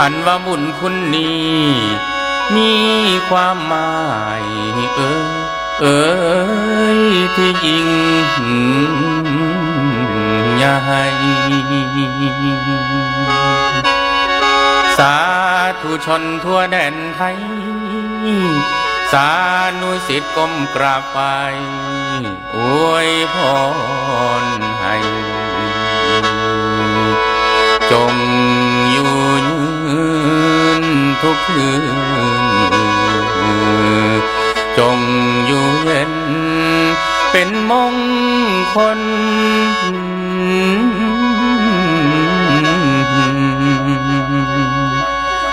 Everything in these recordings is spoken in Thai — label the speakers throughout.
Speaker 1: อันว่าบุญคุณนี้มีความหมายเอ้ยที่ยิ่งใหญ่สาธุชนทั่วแดนไทยสานุสิทธิ์ก้มกราบไหว้อวยพรให้จงอยู่ยืนทุกคืนจงอยู่เย็นเป็นมงคล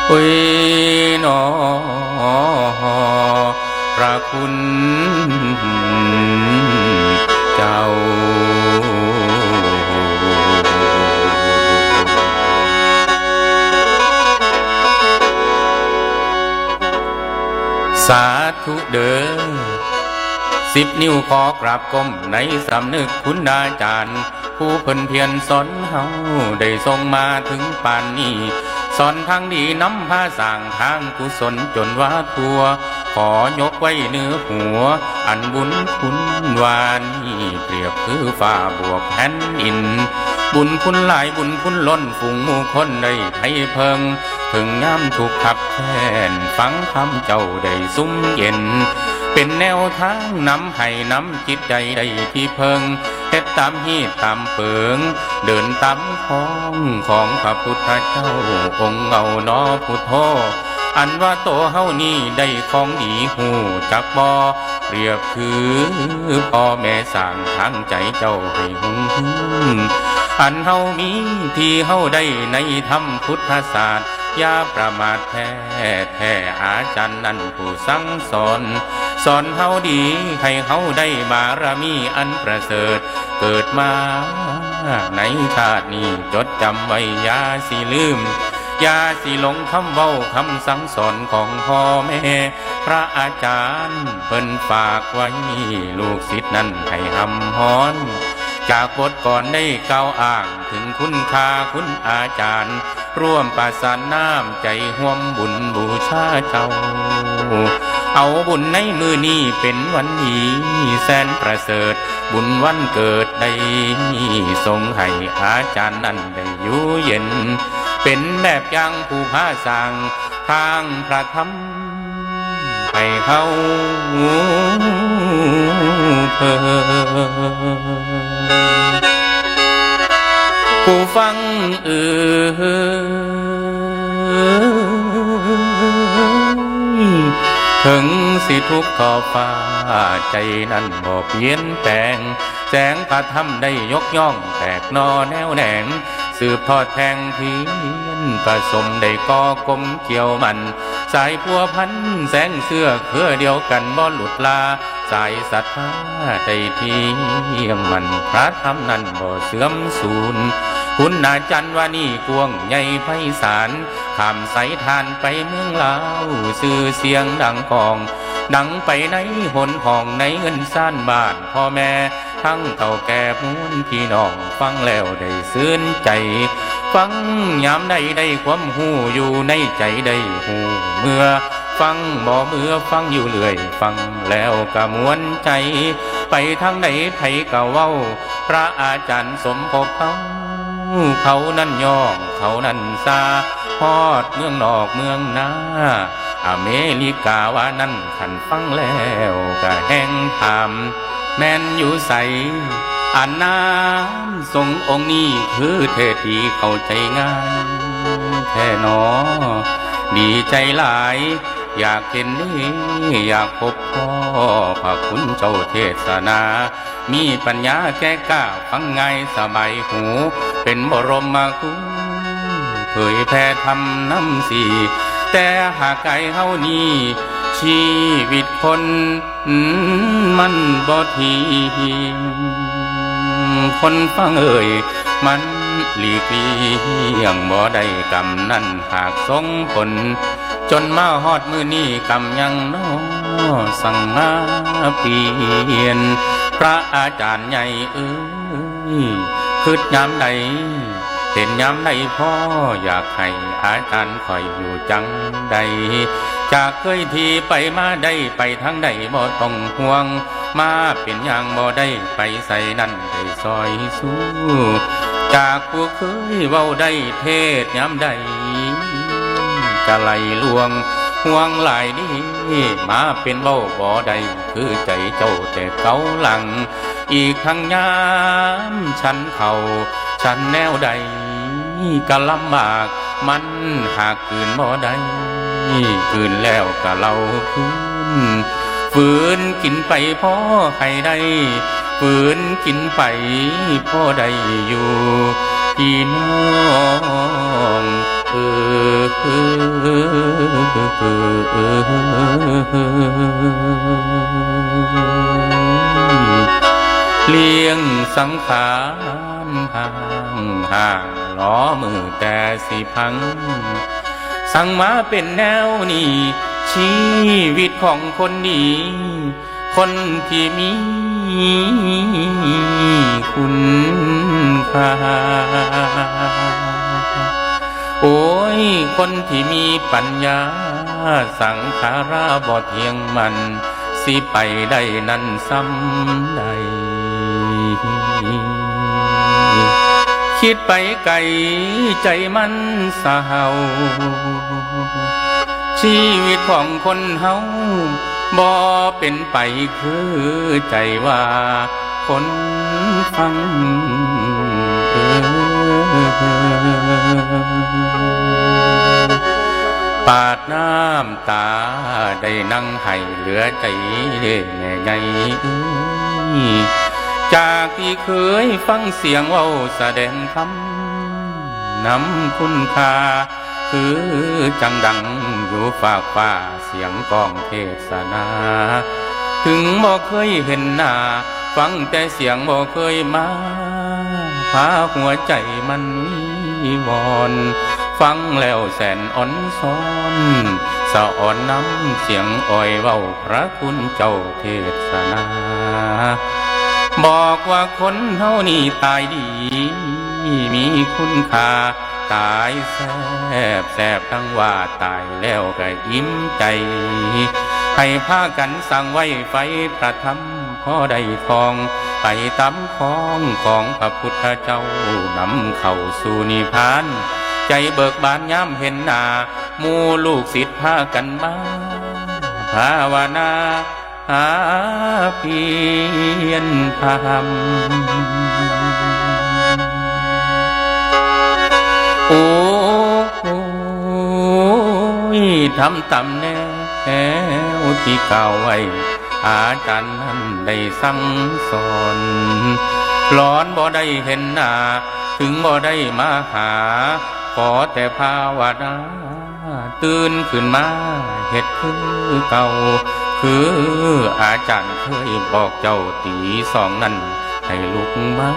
Speaker 1: โอ้ยหนอพระคุณเจ้าสาธุเด้อ10 นิ้วขอกราบก้มในสำนึกคุณอาจารย์ผู้เพิ่นเพียรสอนเฮาได้ส่งมาถึงป่านนี้สอนทางดีนำพาสร้างทางกุศลจนว่าทั่วขอยกไว้เนื้อหัวอันบุญคุณวานีเปรียบคือฟ้าบวกแผ่นดินบุญคุณหลายบุญคุณล้นฝูงหมู่คนได้ไทยเพิงถึงงามถูกขับแทนฟังคำเจ้าได้ซุ้มเย็นเป็นแนวทางนำให้นำจิตใจได้ที่เพิงเฮ็ดตามฮีตตามเปิงเดินตามของพระพุทธเจ้าองค์เอานอพุทโธอันว่าโตเฮานี่ได้ของดีหูจักบ่เปรียบคือพ่อแม่สร้างทางใจเจ้าให้หุ่งอันเฮามีที่เฮาได้ในธรรมพุทธศาสตร์อย่าประมาทแท้อาจารย์นั้นผู้สั่งสอนเฮาดีให้เฮาได้บารมีอันประเสริฐเกิดมาในชาตินี้จดจำไว้อย่าสิลืมอย่าสิหลงคำเว้าคำสั่งสอนของพ่อแม่พระอาจารย์เพิ่นฝากไว้ลูกศิษย์นั้นให้หำฮ้อนจากบทก่อนได้กล่าวอ้างถึงคุณค่าคุณอาจารย์ร่วมประสานน้ำใจห่วมบุญบูชาเจ้าเอาบุญในมือนี้เป็นวันดีแสนประเสริฐบุญวันเกิดได้ทรงให้อาจารย์นั้นได้อยู่เย็นเป็นแบบอย่างผู้พาสร้างทางพระธรรมให้เขาเพิ่ผู้ฟังถึงสิทุกข์ทอฟ้าใจนั้นบ่เปลี่ยนแปลงแสงพระธรรมได้ยกย่องแตกนอแนวแหนงสืบทอดแทงเทียนผสมได้ก่อกลมเกี่ยวมันสายพัวพันแสงเสื้อเครือเดียวกันบ่หลุดลาสายศรัทธาได้เที่ยงมันพระธรรมนั้นบ่เสื่อมสูญคุณอาจารย์ว่านี่กวงใหญ่ไพศาลข้ามสายทานไปเมืองลาวสื่อเสียงดังกองดังไปในหนห้องในเงินซ่านบ้านพ่อแม่ทั้งเฒ่าแก่มูลพี่น้องฟังแล้วได้ซื่นใจฟังยามใดได้ความหูอยู่ในใจได้หูเมื่อฟังบ่เมื่อฟังอยู่เรื่อยฟังแล้วก็มวนใจไปทางไหนไผก็เว้าพระอาจารย์สมภพเขานั้นย่องเขานั้นซาฮอดเมืองนอกเมืองนาอเมริกาว่านั้นขันฟังแล้วก็แห้งถามแม่นอยู่ใสอันนานทรงองค์นี้คือเทศที่เข้าใจง่ายแท้หนอดีใจหลายอยากเห็นอยากพบพ่อพระคุณเจ้าเทศนามีปัญญาแก้กล้าฟังง่ายสบายหูเป็นบรมครูเผยแผ่ธรรมนำสีแต่หากไกลเฮานี้ชีวิตคนมันบ่ทีคนฟังมันหลีกเลี่ยงบ่ได้กรรมนั้นหากส่งผลจนมาฮอดมือนี้กรรมยังน้อสั่งมาเปลี่ยนพระอาจารย์ใหญ่คิดยามใด เห็นย้ำใดพ่ออยากให้อาจารย์คอยอยู่จังใดจากเคยที่ไปมาได้ไปทางใดบ่ต้องห่วงมาเป็นอย่างบ่ได้ไปใส่นั่นได้ซอยสู้จากผู้เคยเว้าได้เทศย้ำใดกะไหลลวงห่วงหลายนี้มาเป็นเบ้าบ่ได้คือใจเจ้าแต่เก่าหลังอีกทั้งยามฉันเขาฉันแนวใดก็ลำบากมันหากคืนบ่ได้คืนแล้วก็เล่าคืนฝืนกินไปพ่อให้ได้ฝืนกินไปพ่อได้อยู่พี่น้องเลี้ยงสังขารห่างล้อมือแต่สิพังสั่งมาเป็นแนวนี้ชีวิตของคนดีคนที่มีคุณค่าโอ้ยคนที่มีปัญญาสังขาราบ่เที่ยงมันสิไปได้นั้นซ้ำใดคิดไปไกลใจมันเศร้าชีวิตของคนเฮาบ่เป็นไปคือใจว่าคนฟังปาดน้ำตาได้นั่งให้เหลือใจแม่ใหญ่จากที่เคยฟังเสียงเว้าแสดงคำนำคุณค่าคือจังดังอยู่ฝากฟ้าเสียงกองเทศนาถึงบ่เคยเห็นหน้าฟังแต่เสียงบ่เคยมาพาหัวใจมันวิวรณ์ฟังแล้วแสนอ่อนซ้อนสะอ่อนน้ำเสียงอ้อยเว้าพระคุณเจ้าเทศนาบอกว่าคนเฮานี่ตายดีมีคุณค่าตายแสบทั้งว่าตายแล้วก็อิ่มใจให้พากันสั่งไว้ไฟประทับพอได้ทองไปตามของพระพุทธเจ้านำเข้าสู่นิพพานใจเบิกบานย้ำเห็นหน้าหมู่ลูกศิษย์พากันมาภาวนาหาเพียรธรรมโอ้ยทำตำแนวที่กล่าวไว้อาจารย์นั้นได้สั่งสอนหลอนบ่ได้เห็นหน้าถึงบ่ได้มาหาขอแต่ภาวนาตื่นขึ้นมาเฮ็ดคือเก่าคืออาจารย์เคยบอกเจ้าตีสองนั้นให้ลุกมา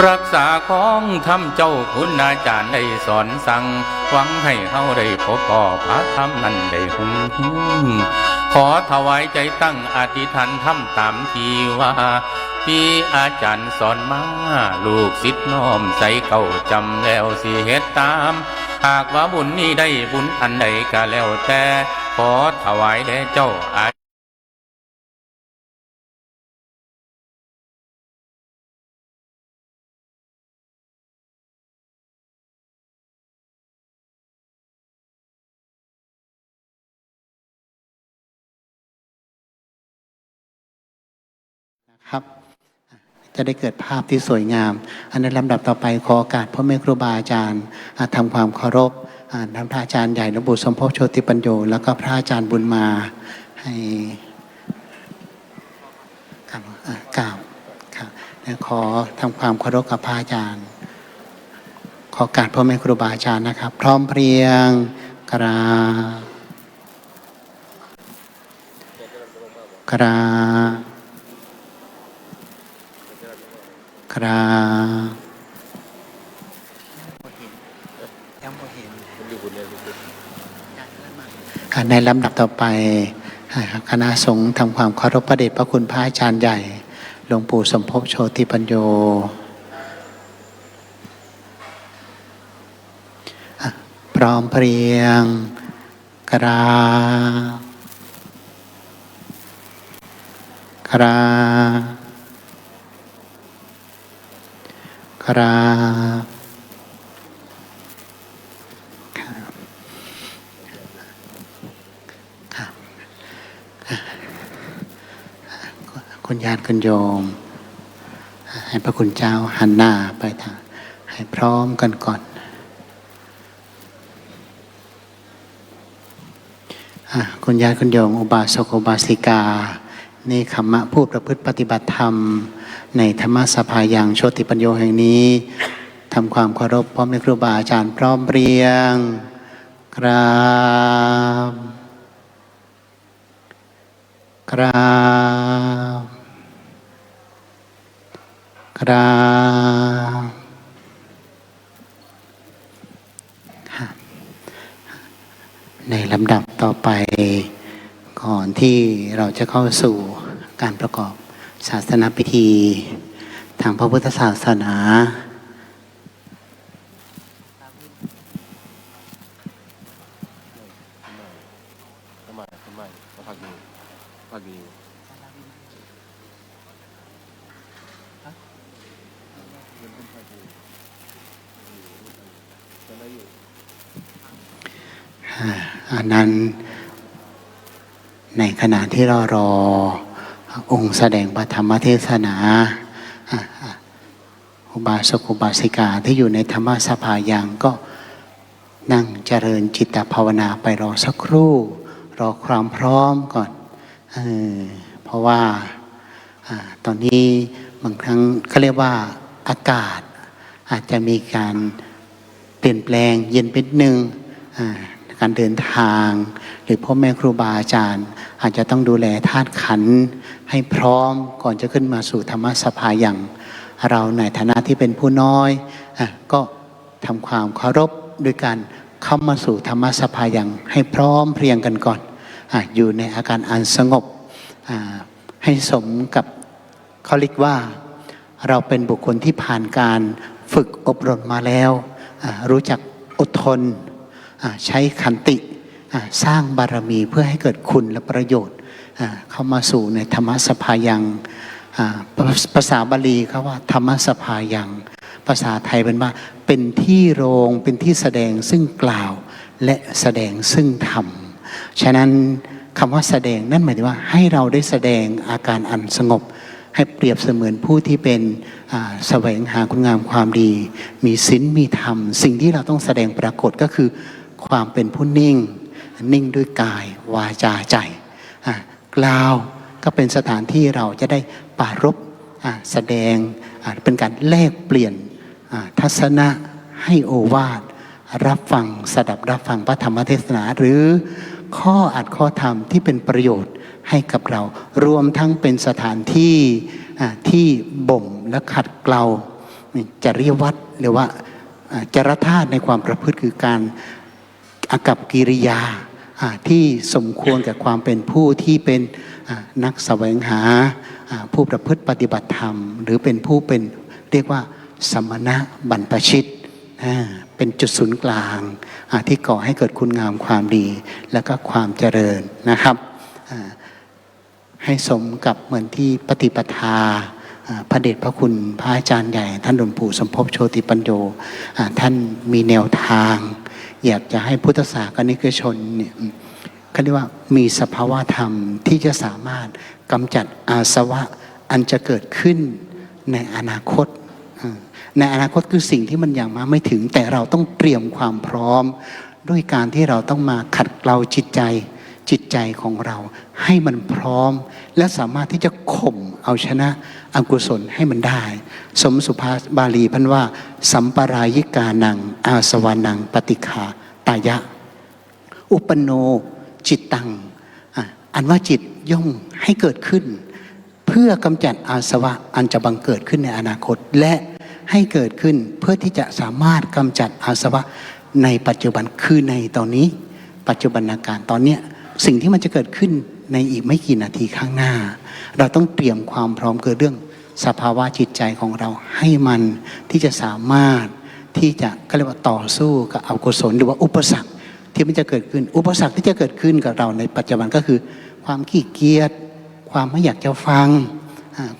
Speaker 1: รักษาของทำเจ้าคุณอาจารย์ได้สอนสั่งหวังให้เฮาได้พบก่อพระธรรมนั้นได้หุ่นขอถวายใจตั้งอธิษฐานทำตามที่ว่าที่อาจารย์สอนมาลูกศิษย์น้อมใส่เข้าจำแล้วสิเฮ็ดตามหากว่าบุญนี้ได้บุญอันใดก็แล้วแต่ขอถวายแด่เจ้า
Speaker 2: ครับจะได้เกิดภาพที่สวยงามอันในลำดับต่อไปขอโอกาสพ่อแม่ครูบาอาจารย์ทำความเคารพท่านพระอาจารย์ใหญ่หลวงปู่สมภพโชติปัญโยแล้วก็พระอาจารย์บุญมาให้กล่าวครับขอทำความเคารพกับพระอาจารย์ขอโอกาสพ่อแม่ครูบาอาจารย์นะครับพร้อมเพรียงกราในลำดับต่อไปคณะสงฆ์ทำความเคารพพระเดชพระคุณพระอาจารย์ใหญ่หลวงปู่สมภพโชติปัญโย ร้อมเพรียงกราบกราบกราบคุณญาติคุณโยมให้พระคุณเจ้าหันหน้าไปทางให้พร้อมกันก่อนคุณญาติคุณโยมอุบาสกอุบาสิกานี่ขมะผู้ประพฤติปฏิบัติธรรมในธรรมสภายังโชติปัญโยแห่งนี้ทำความเคารพพร้อมในครูบาอาจารย์พร้อมเพรียงกราบกราบกราบในลำดับต่อไปก่อนที่เราจะเข้าสู่การประกอบศาสนพิธีทางพระพุทธศาสนาอันนั้นในขณะที่เรารอองค์แสดงพระธรรมเทศนาอุบาสกอุบาสิกาที่อยู่ในธรรมสภายังก็นั่งเจริญจิตภาวนาไปรอสักครู่รอความพร้อมก่อนเพราะว่าตอนนี้บางครั้งเขาเรียกว่าอากาศอาจจะมีการเปลี่ยนแปลงเย็นเป็นหนึ่งการเดินทางหรือพ่อแม่ครูบาอาจารย์อาจจะต้องดูแลธาตุขันธ์ให้พร้อมก่อนจะขึ้นมาสู่ธรรมสภาอย่างเราในฐานะที่เป็นผู้น้อยก็ทำความเคารพด้วยการเข้ามาสู่ธรรมสภาอย่างให้พร้อมเพรียงกันก่อนอยู่ในอาการอันสงบให้สมกับเขาเรียกว่าเราเป็นบุคคลที่ผ่านการฝึกอบรมมาแล้วรู้จักอดทนใช้ขันติสร้างบารมีเพื่อให้เกิดคุณและประโยชน์เข้ามาสู่ในธรรมสภายังภาษาบาลีเขาว่าธรรมสภายังภาษาไทยเป็นว่าเป็นที่โรงเป็นที่แสดงซึ่งกล่าวและแสดงซึ่งธรรมฉะนั้นคำว่าแสดงนั่นหมายถึงว่าให้เราได้แสดงอาการอันสงบให้เปรียบเสมือนผู้ที่เป็นแสวงหาคุณงามความดีมีศีลมีธรรมสิ่งที่เราต้องแสดงปรากฏก็คือความเป็นผู้นิ่งด้วยกายวาจาใจกล่าวก็เป็นสถานที่เราจะได้ปรารภแสดงเป็นการแลกเปลี่ยนทัศนะให้โอวาทรับฟังสดับรับฟังพระธรรมเทศนาหรือข้ออัดข้อธรรมที่เป็นประโยชน์ให้กับเรารวมทั้งเป็นสถานที่ที่บ่มและขัดเกลาจริยวัตรหรือว่าจรธาตุในความประพฤติคือการอากัปกิริยาที่สมควรกับความเป็นผู้ที่เป็นนักแสวงหาผู้ประพฤติปฏิบัติธรรมหรือเป็นผู้เป็นเรียกว่าสมณะบรรพชิตเป็นจุดศูนย์กลางที่ก่อให้เกิดคุณงามความดีและก็ความเจริญนะครับให้สมกับเหมือนที่ปฏิปทาพระเดชพระคุณพระอาจารย์ใหญ่ท่านหลวงปู่สมภพโชติปัญโยท่านมีแนวทางอยากจะให้พุทธศาสนิกชนเนี่ยเขาเรียกว่ามีสภาวะธรรมที่จะสามารถกำจัดอาสวะอันจะเกิดขึ้นในอนาคตในอนาคตคือสิ่งที่มันยังมาไม่ถึงแต่เราต้องเตรียมความพร้อมด้วยการที่เราต้องมาขัดเกลาจิตใจของเราให้มันพร้อมและสามารถที่จะข่มเอาชนะอกุศลให้มันได้สมสุภาบาลีพันว่าสัมปรายิกานังอาสวานังปฏิฆาตายะอุปโนจิตตังอันว่าจิตย่อมให้เกิดขึ้นเพื่อกำจัดอาสวะอันจะบังเกิดขึ้นในอนาคตและให้เกิดขึ้นเพื่อที่จะสามารถกำจัดอาสวะในปัจจุบันคือในตอนนี้ปัจจุบันการตอนเนี้ยสิ่งที่มันจะเกิดขึ้นในอีกไม่กี่นาทีข้างหน้าเราต้องเตรียมความพร้อมคือเรื่องสภาวะจิตใจของเราให้มันที่จะสามารถ ที่จะก็เรียกว่าต่อสู้กับอกุศลหรือว่าอุปสรรคที่มันจะเกิดขึ้นอุปสรรคที่จะเกิดขึ้นกับเราในปัจจุบันก็คือความขี้เกียจความไม่อยากจะฟัง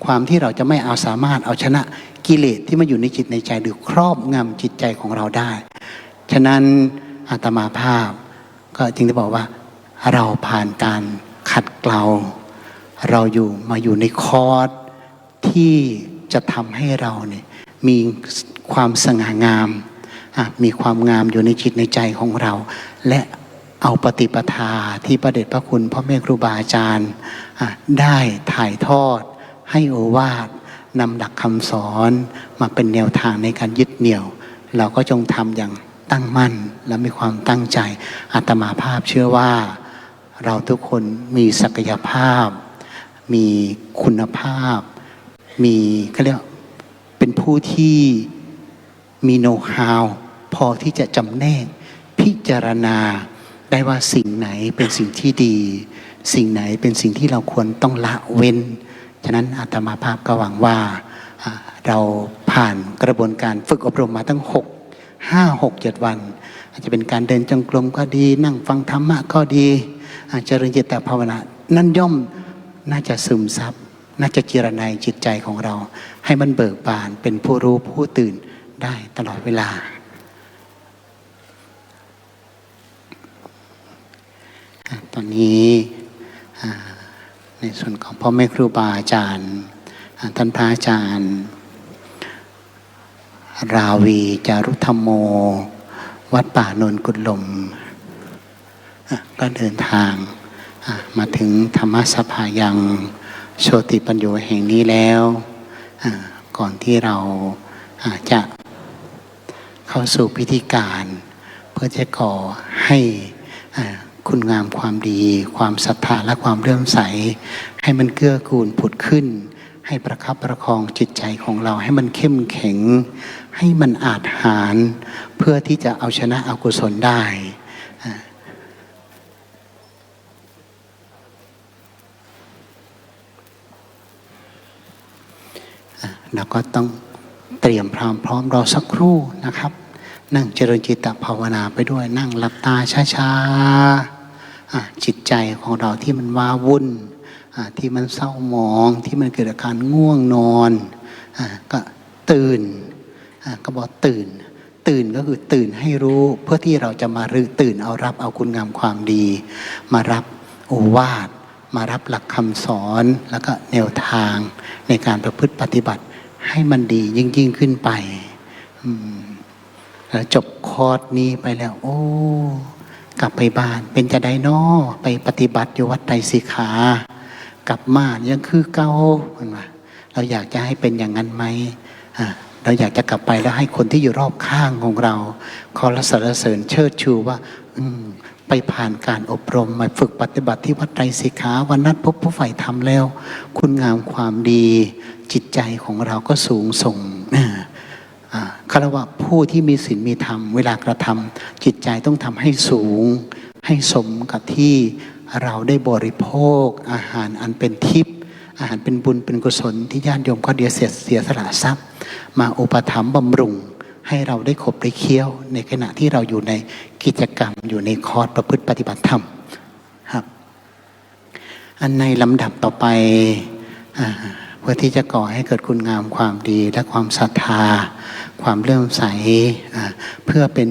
Speaker 2: ความที่เราจะไม่เอาสามารถเอาชนะกิเลสที่มันอยู่ในจิตในใจหรือครอบงำจิตใจของเราได้ฉะนั้นอาตมาภาพก็จึงได้บอกว่าเราผ่านการขัดเกลาเรามาอยู่ในคอร์สที่จะทำให้เราเนี่ยมีความสง่างามมีความงามอยู่ในจิตในใจของเรา และเอาปฏิปทาที่พระเดชพระคุณพ่อแม่ครูบาอาจารย์ได้ถ่ายทอดให้โอวาทนำหลักคำสอนมาเป็นแนวทางในการยึดเหนี่ยวเราก็จงทำอย่างตั้งมั่นและมีความตั้งใจอาตมาภาพเชื่อว่าเราทุกคนมีศักยภาพมีคุณภาพมีเขาเรียกเป็นผู้ที่มีโน้ตฮาวพอที่จะจำแนกพิจารณาได้ว่าสิ่งไหนเป็นสิ่งที่ดีสิ่งไหนเป็นสิ่งที่เราควรต้องละเว้นฉะนั้นอาตมาภาพก็หวังว่าเราผ่านกระบวนการฝึกอบรมมาตั้ง5-6-7 วันอาจจะเป็นการเดินจงกรมก็ดีนั่งฟังธรรมะก็ดีเจริญจิตภาวนานั่นย่อมน่าจะซึมซับน่าจะเจรไนจิตใจของเราให้มันเบิกบานเป็นผู้รู้ผู้ตื่นได้ตลอดเวลาตอนนี้ในส่วนของพ่อแม่ครูบาอาจารย์ท่านพระอาจารย์ราวีจารุธรรมโมวัดป่าโนนกุฎลมก็เดินทางมาถึงธรรมสภายังโชติปัญโยแห่งนี้แล้วก่อนที่เราจะเข้าสู่พิธีการเพื่อจะก่อให้คุณงามความดีความศรัทธาและความเลื่อมใสให้มันเกื้อกูลผุดขึ้นให้ประคับประคองจิตใจของเราให้มันเข้มแข็งให้มันอาจหารเพื่อที่จะเอาชนะอกุศลได้เราก็ต้องเตรียมพร้อมรอสักครู่นะครับนั่งเจริญจิตภาวนาไปด้วยนั่งหลับตาช้าๆจิตใจของเราที่มันว้าวุ่นที่มันเศร้าหมองที่มันเกิดอาการง่วงนอนก็ตื่นก็บอกตื่นก็คือตื่นให้รู้เพื่อที่เราจะมาตื่นเอารับเอาคุณงามความดีมารับโอวาทมารับหลักคำสอนแล้วก็แนวทางในการประพฤติปฏิบัติให้มันดียิ่งขึ้นไปแล้วจบคอร์สนี้ไปแล้วโอ้กลับไปบ้านเป็นจะได้น้อไปปฏิบัติอยู่วัดไตรสิกขากลับมายังคือเก่าเราอยากจะให้เป็นอย่างนั้นไหมเราอยากจะกลับไปแล้วให้คนที่อยู่รอบข้างของเราขอสรรเสริญเชิดชูว่าไปผ่านการอบรมมาฝึกปฏิบัติที่วัดไตรสิกขาวันนั้นพบผู้ใฝ่ธรรมแล้วคุณงามความดีจิตใจของเราก็สูงส่งเขาเรียกว่าผู้ที่มีศีลมีธรรมเวลากระทำจิตใจต้องทำให้สูงให้สมกับที่เราได้บริโภคอาหารอันเป็นทิพย์อาหารเป็นบุญเป็นกุศลที่ญาติโยมก็เสียสละทรัพย์มาอุปถัมภ์บำรุงให้เราได้ขบได้เคี้ยวในขณะที่เราอยู่ในกิจกรรมอยู่ในคอร์สประพฤติปฏิบัติธรรมครับอันในลำดับต่อไปเพื่อที่จะก่อให้เกิดคุณงามความดีและความศรัทธาความเลื่อมใสเพื่อเป็น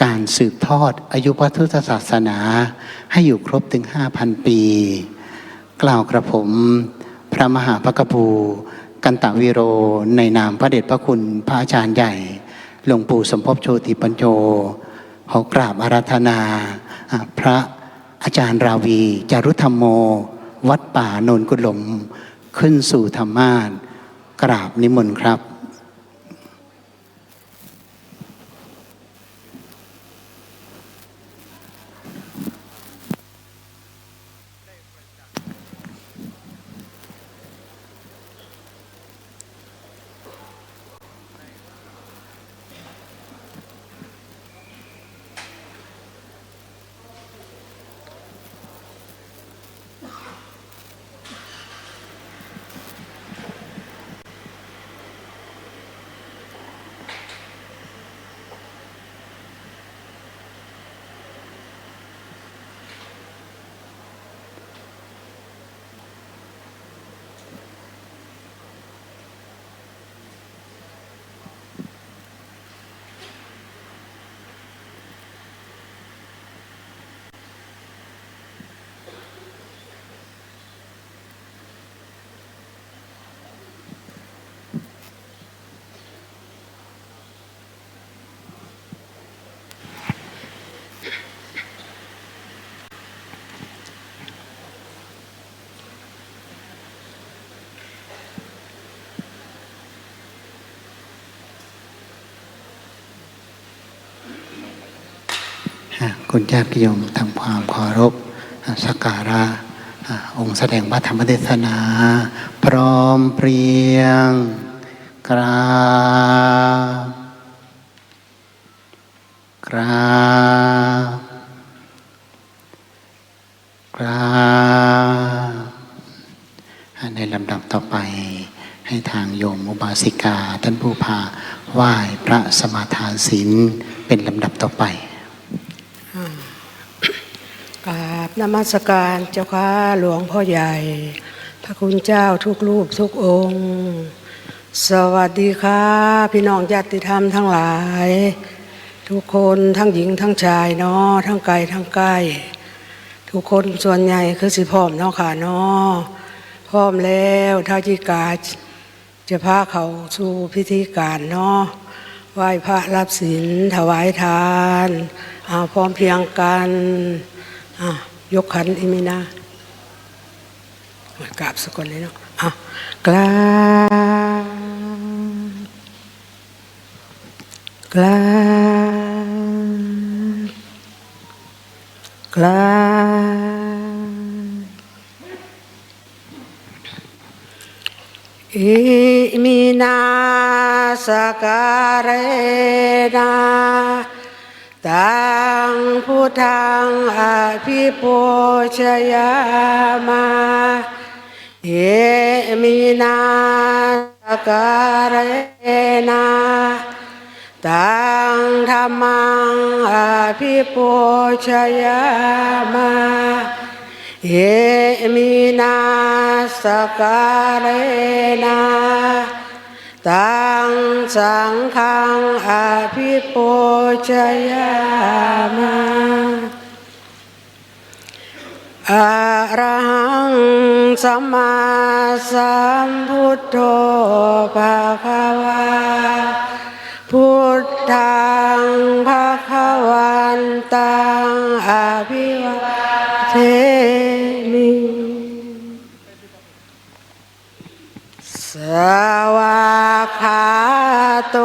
Speaker 2: การสืบทอดอายุพระพุทธศาสนาให้อยู่ครบถึง 5,000 ปีกล่าวกระผมพระมหาภักภูกันตวิโรในนามพระเดชพระคุณพระอาจารย์ใหญ่หลวงปู่สมภพโชติปัญโญขอกราบอาราธนาพระอาจารย์ราวีจารุธรรมโมวัดป่าโนนกุฎลมขึ้นสู่ธรรมาสน์กราบนิมนต์ครับ คุณญาติโยมทำความเคารพสักการะองค์แสดงพระธรรมเทศนา พร้อมเพรียงกราบในลำดับต่อไปให้ทางโยมอุบาสิกาท่านผู้พาไหว้พระสมาทานศีลเป็นลำดับต่อไป
Speaker 3: กราบนมัสการเจ้าค่ะหลวงพ่อใหญ่พระคุณเจ้าทุกรูปทุกองค์สวัสดีค่ะพี่น้องญาติธรรมทั้งหลายทุกคนทั้งหญิงทั้งชายเนาะทั้งไกลทั้งใกล้ทุกคนส่วนใหญ่คือสิพร้อมเนาะค่ะเนาะพร้อมแล้วท่าที่กาจะพาเขาสู่พิธีการเนาะไหว้พระรับศีลถวายทานพร้อมเพียงกันยกขันอิมินากราบสักคนเลยเนาะกราบอิมินาสการเรนาตังพุทธังอภิปูชยามาเยมินาสการเรนาตังธัมมังอภิปูชยามาเยมินาสการเรนาตังสังฆังอภิปูชยามาอะระหังสัมมาสัมพุทโธภะคะวาพุทธังภะคะวันตังอภิวาเทมิสวากขาโต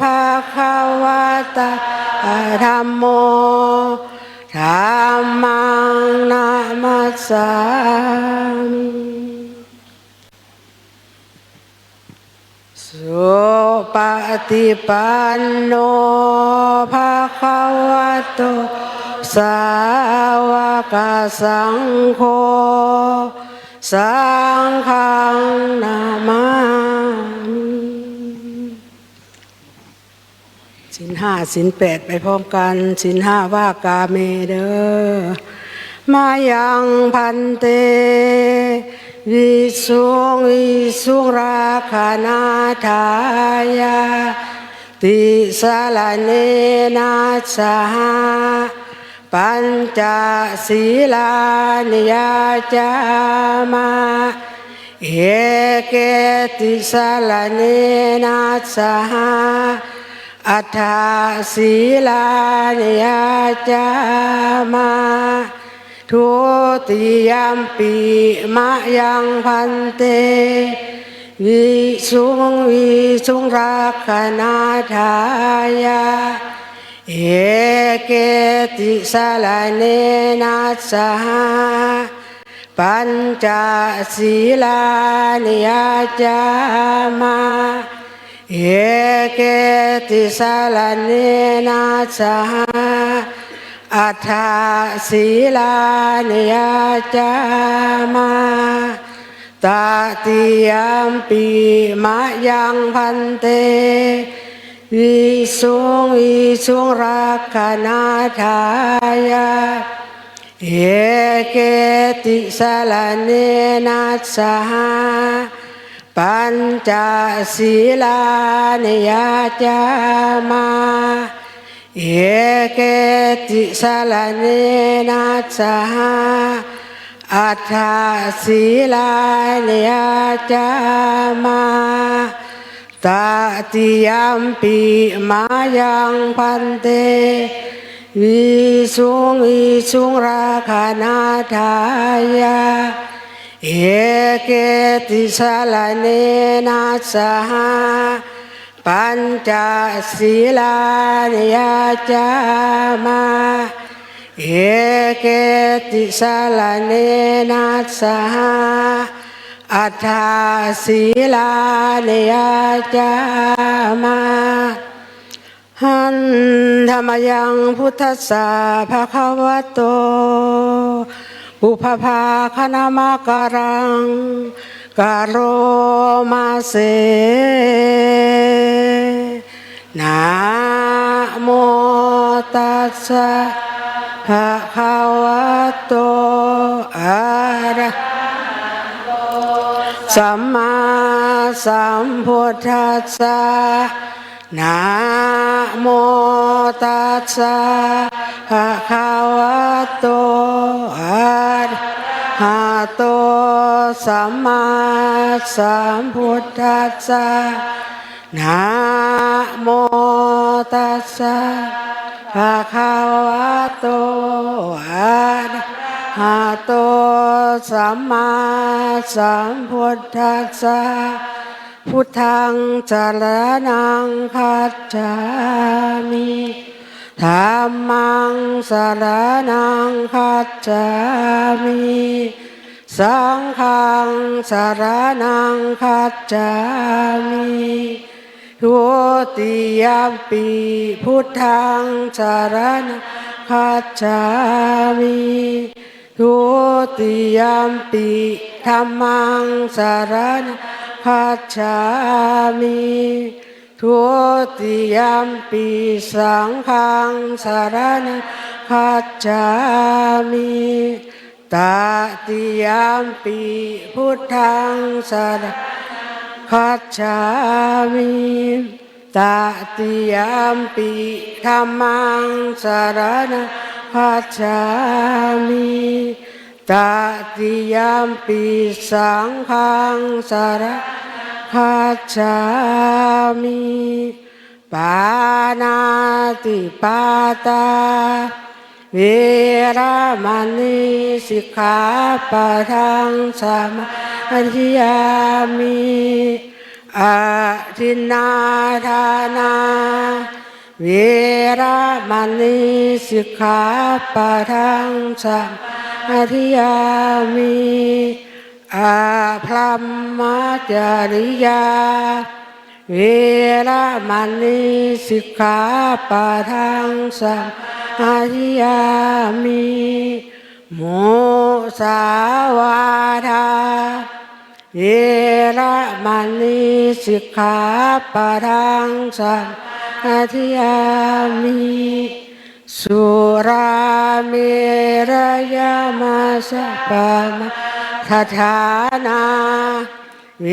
Speaker 3: ภะคะวะตะธัมโมธัมมังนะมัสสามิสุปฏิปันโนภะคะวะโตสาวกสังโฆสังฆังนามามิศีลห้าศีลแปดไปพร้อมกันศีลห้าว่ากาเมเด้อมายังพันเตวิสุงราคานาทายาติสาลเนนะสหปัญจศีลานิยาจามาเอเกติสาลเนนะสหอัฏฐศีลานิยาจามาทุติยมปีมะยังพันเตวิสุงราคนาทายาเอเกติสาลเนนะสหปัญจศีลานิยาจามาเอเกติสาลเนนะสหอัฏฐศีลานิยาจามาตติยมปีมะยังพันเตวิสุงราคนาทายาเอเกติสาลเนนะสหปัญจศีลานิยาจามาเอเกติสาลเนนะสหอัฏฐศีลานิยาจามาตติยมปีมายังพันเตวิสุงราคานาทายาเอเกติสาลเนนะสห ป ปัญจศีลานิยาจามาเอเกติสาลเนนัสสหาอัฏฐาศีลานิยาจามาหันธรรมยังพุทธัสสะภะคะวะโตอุปภาคณามะการังกาโรมาเสนะโมตัสสะภะคะวะโตอะระสัมมาสัมพุทธัสสะนะโมตัสสะภะคะวะโตอะระหะโตสัมมาสัมพุทธัสสะนะโมตัสสะภะคะวะโตอะระหะโตสัมมาสัมพุทธัสสะพุทธังสรณังคัจฉามิธัมมังสรณังคัจฉามิสังฆังสรณังคัจฉามิทุติยมปิพุทธังสรณังคัจฉามิทุติยมปิธัมมังสรณังคัจฉามิทุติยมปิสังฆังสรณังคัจฉามิตติยมปิพุทธังสรณังคัจฉามิตติยมปิธัมมังสรณังคัจฉามิตติยมปิสังฆังสรณังคัจฉามิปานาติปาตาเวรมณีสิกขาปะทังสมาธิยามิอาทินนาทานาเวรมณีสิกขาปะทังสมาธิยามิอาพรหมจริยาเวรมณีสิกขาปะทังสมาธิยามิมุสาวาทาเวรมณีสิกขาปะทังสมาธิยามิสุราเมรยมัสสะปะมาทัฏฐานาเว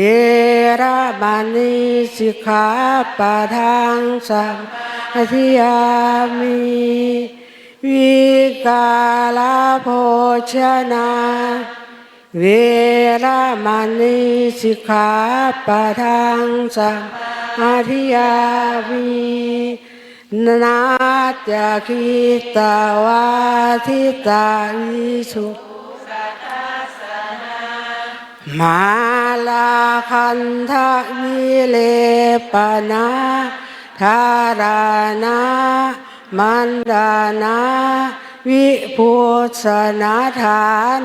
Speaker 3: รมณีสิกขาปะทังสมาธิยามิวิกาลโภชนาเวรมณีสิกขาปะทังสมาธิยามินาจคิตาวาทิตาวิสุมาลาคันทะวิเลปนาธารานามันดานาวิพุสนาฐา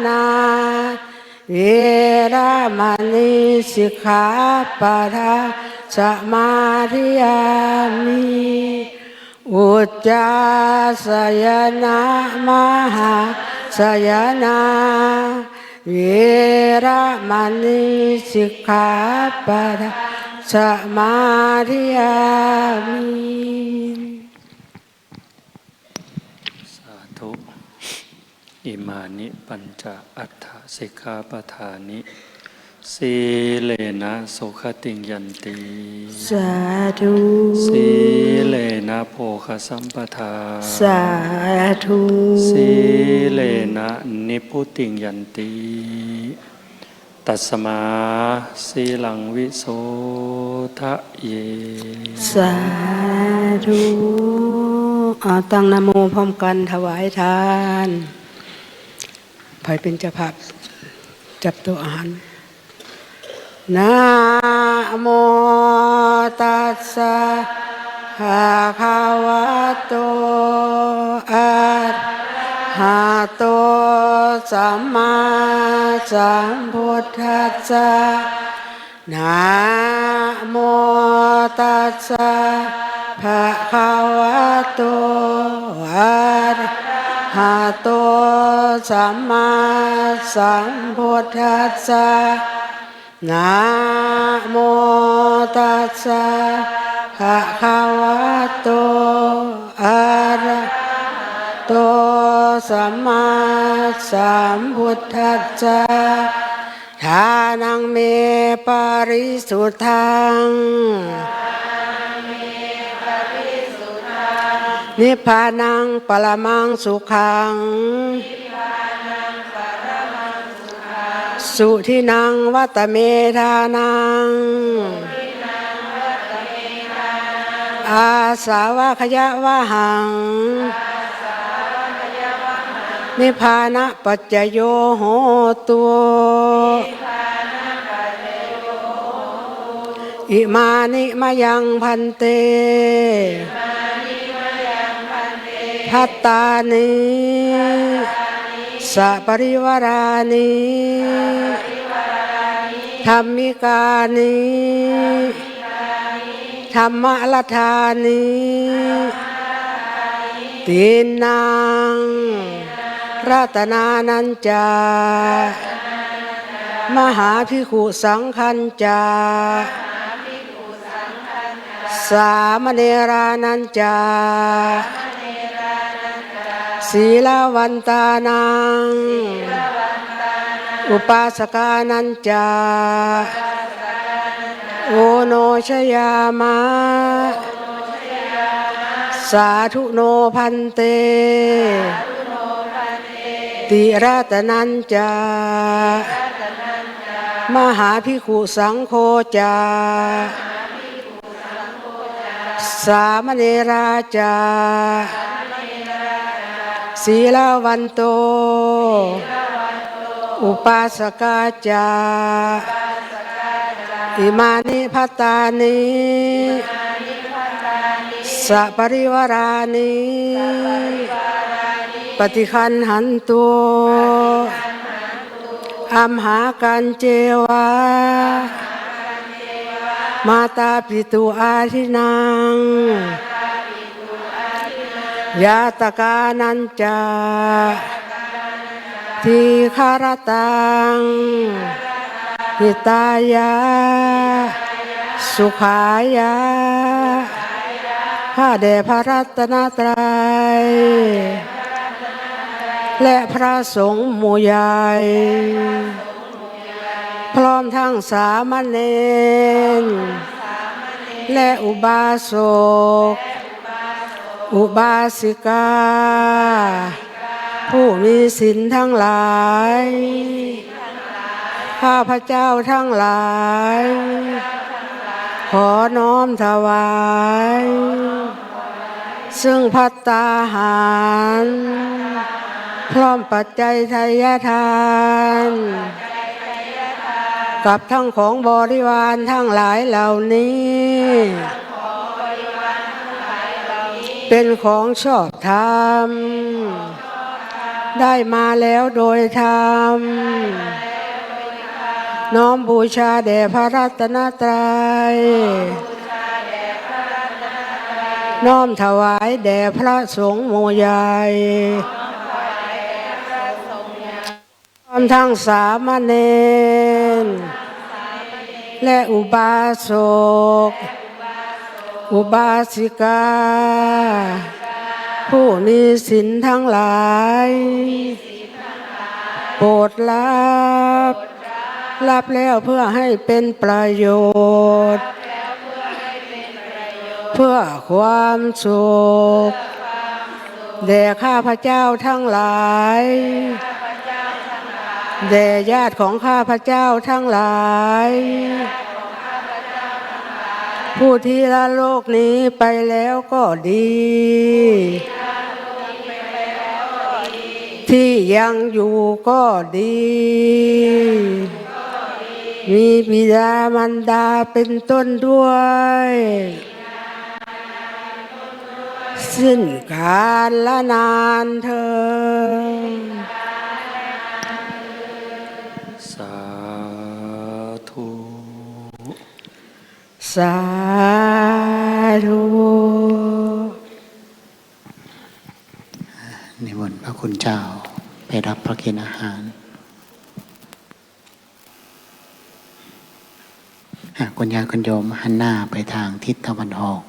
Speaker 3: นาเวรมณีสิกขาปะทังสมาธิยามิอุจจาสยนะมหาสยนาเวรมณีสิกขาปะทังสมาธิยามิ
Speaker 4: สาธุอิมานิปัญจอัฏฐสิกขาปทานิสีเลนะโสขติงยันติ
Speaker 3: สาธุ
Speaker 4: สีเลนะโภคสัมปทา
Speaker 3: สาธุ
Speaker 4: สีเลนะนิพุติงยันติตัสมาสีลังวิโสทะเย
Speaker 3: สาธุตั้งนะโมพร้อมกันถวายทานใครเป็นเจ้าภาพจับโต๊ะอาหาร นะโมตัสสะภะคะวะโตอะระหะโตสัมมาสัมพุทธัสสะนะโมตัสสะภะคะวะโตอะระหะโตสัมมาสัมพุทธัสสะนะโมตัสสะภะคะวะโตอะระหะโตสัมมาสัมพุทธัสสะทานังเมปาริสุทธังนิพพานังปรมังสุขังสุทินังวัตเมธานังอาสาวะขยะวะหังนิพพานะปัจจโยโหตุอิมานิมะยังพันเตภัตตานิสัปริวารานิธัมมิกานิธัมมะลัทธานิตินังรัตนานันจามหาภิกขุสังฆัญจาสามเณรานันจาศีลวันตานังอุปาสกานันจาโอโนชยามะสาธุโนพันเตติรัตนัญจามหาภิกขุสังโฆจาสามเณราจาศีลวันโตอุปาสกาจาอิมานิภัตตานิสัปริวารานิปฏิคันหันตุอัมหากันเจวะมาตาปิตุอาทินังยาตกานัญจาทีฆารตังหิตายะสุขายะข้าแด่พระรัตนตรัยและพระสงฆ์หมู่ใหญ่พร้อมทั้งสามเณรและอุบาสกอุบาสิกาผู้มีศีลทั้งหลายข้าพเจ้าทั้งหลายขอน้อมถวายซึ่งภัตตาหารพร้อมปัจจัยไทยทานกับทั้งของบริวารทั้งหลายเหล่านี้เป็นของชอบธรรมได้มาแล้วโดยธรรมน้อมบูชาแด่พระรัตนตรัยน้อมถวายแด่พระสงฆ์หมู่ใหญ่พร้อมทั้งสามเณรและอุบาสกอุบาสิกาผู้มีศีลทั้งหลายโปรดรับแล้วเพื่อให้เป็นประโยชน์เพื่อความสุขแด่ข้าพเจ้าทั้งหลายแด่ญาติของข้าพเจ้าทั้งหลายผู้ที่ละโลกนี้ไปแล้วก็ดีที่ยังอยู่ก็ดี มีบิดามารดาเป็นต้นด้วยสิ้นกาลละนานเธอ
Speaker 4: สาธุ
Speaker 3: สาธุ
Speaker 2: นิมนต์พระคุณเจ้าไปรับพระเกณฑ์อาหารคุณยายคุณโยมหันหน้าไปทางทิศตะวันออก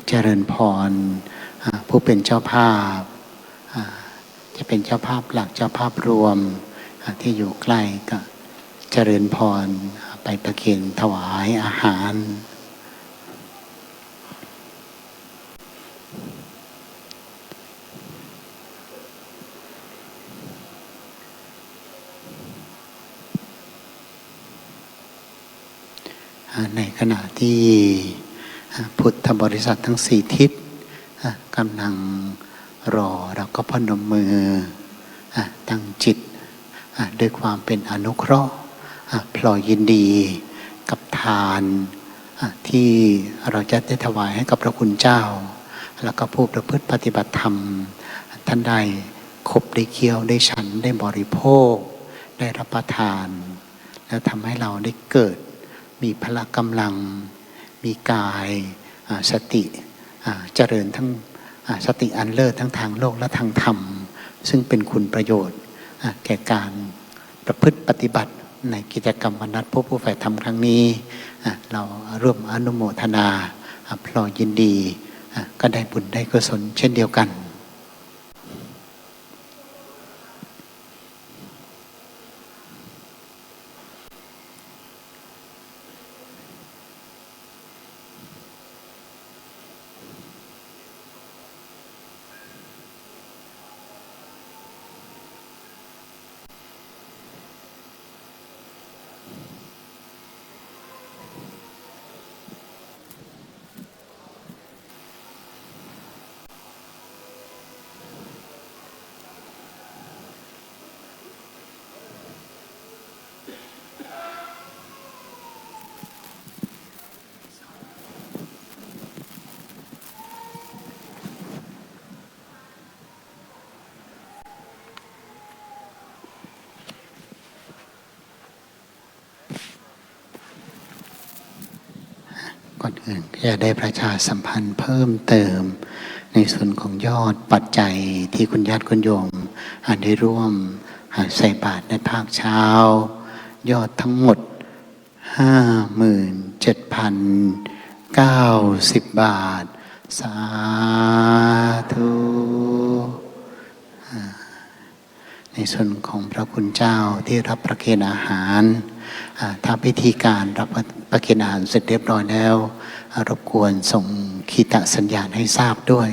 Speaker 2: เจริญพรผู้เป็นเจ้าภาพจะเป็นเจ้าภาพหลักเจ้าภาพรวมที่อยู่ใกล้ก็เจริญพรไปประเคนถวายอาหารในขณะที่พุทธบริษัททั้ง4ทิศกำลังรอเราก็พนมมือตั้งจิตด้วยความเป็นอนุเคราะห์พลอยยินดีกับทานที่เราจะได้ถวายให้กับพระคุณเจ้าแล้วก็ผู้ประพฤติปฏิบัติธรรมท่านได้คบได้เคี้ยวได้ฉันได้บริโภคได้รับประทานแล้วทำให้เราได้เกิดมีพละกำลังมีกายสติเจริญทั้งสติอันเลิศทั้งทางโลกและทางธรรมซึ่งเป็นคุณประโยชน์แก่การประพฤติปฏิบัติในกิจกรรมวันนัดพบผู้ใฝ่ธรรมครั้งนี้เราร่วมอนุโมทนาพลอยยินดีก็ได้บุญได้กุศลเช่นเดียวกันก่อนอื่นจะได้ประชาสัมพันธ์เพิ่มเติมในส่วนของยอดปัจจัยที่คุณญาติคุณโยมได้ร่วมใส่บาตรในภาคเช้ายอดทั้งหมด 57,090 บาทสาธุในส่วนของพระคุณเจ้าที่รับประเคนอาหารถ้าพิธีการรับประเคนอาหารเสร็จเรียบร้อยแล้วรบกวนส่งขีตสัญญาณให้ทราบด้วย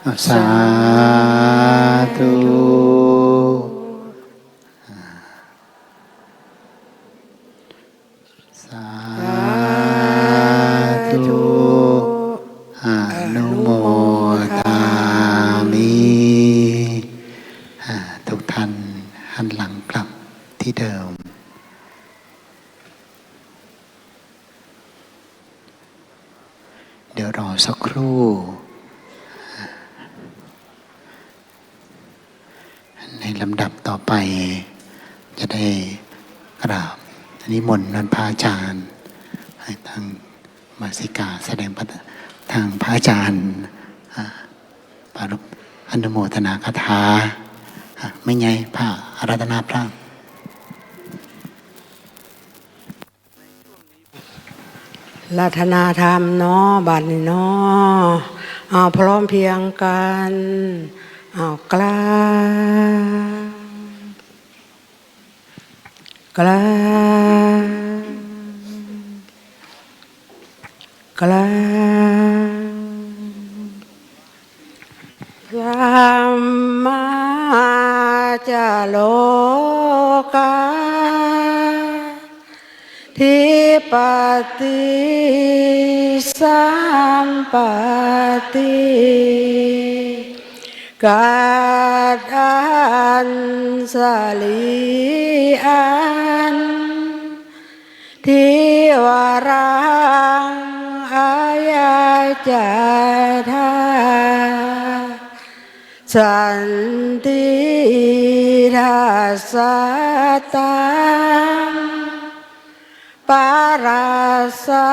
Speaker 2: สาธุสาธุอนุโมทามิทุกท่านหันหลังกลับที่เดิมเดี๋ยวรอสักครู่ในลำดับต่อไปจะได้กราบนิมนต์พระอาจารย์ให้ทางมาสิกาแสดงทางพระอาจารย์ปารุอนุโมทนาคาถาไม่ไงพระอาราธนาพระ
Speaker 3: รัตนาธรรมเนาะบัดนี้เนาะเอาพร้อมเพียงกันเอากล้ากล้ากล้าพระมาจะโลกาทิปติสัมปติกาดันสลีอันทิวารังอายาจาธาสันติทัสสะตังปาราสะ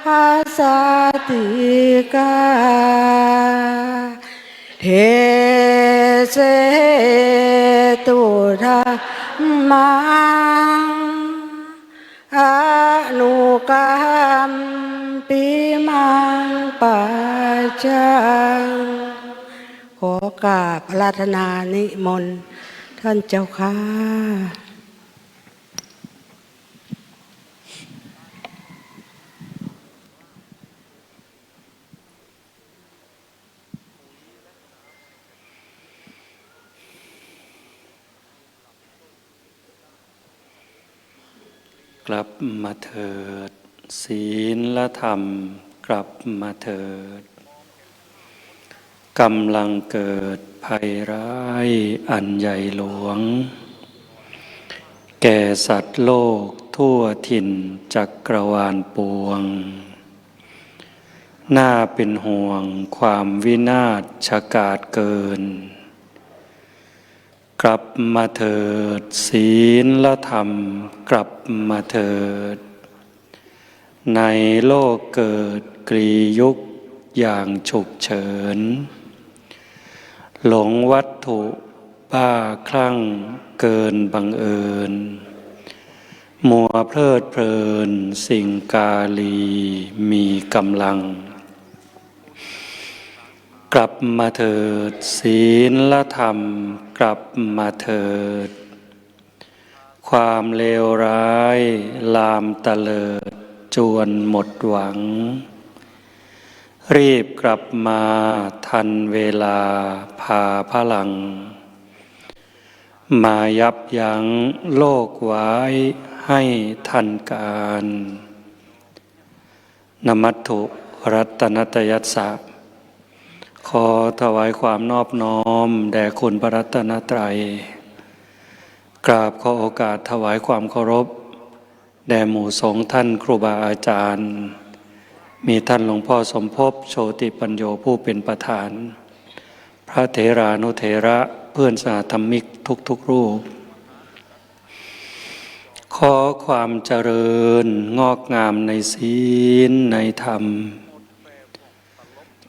Speaker 3: หัสติกาเทเสตุธรรมังอนุกรรมปิมังปัจจังขอกราบอาราธนานิมนต์ท่านเจ้าค่ะ
Speaker 4: กลับมาเถิดศีลและธรรมกลับมาเถิดกำลังเกิดภัยร้ายอันใหญ่หลวงแก่สัตว์โลกทั่วถิ่นจักรวาลปวงน่าเป็นห่วงความวินาศฉกาจเกินกลับมาเถิดศีลและธรรมกลับมาเถิดในโลกเกิดกรียุคอย่างฉุกเฉินหลงวัตถุบ้าคลั่งเกินบังเอิญมัวเพลิดเพลินสิ่งกาลีมีกำลังกลับมาเถิดศีลและธรรมกลับมาเถิดความเลวร้ายลามตะเลิดจวนหมดหวังรีบกลับมาทันเวลาพาพลังมายับยั้งโลกไว้ให้ทันการนมัตถุรัตนตยัสสะขอถวายความนอบน้อมแด่คุณพระรัตนตรัยกราบขอโอกาสถวายความเคารพแด่หมู่สงฆ์ท่านครูบาอาจารย์มีท่านหลวงพ่อสมภพโชติปัญโยผู้เป็นประธานพระเถรานุเถระเพื่อนสาธรรมิกทุกรูปขอความเจริญงอกงามในศีลในธรรม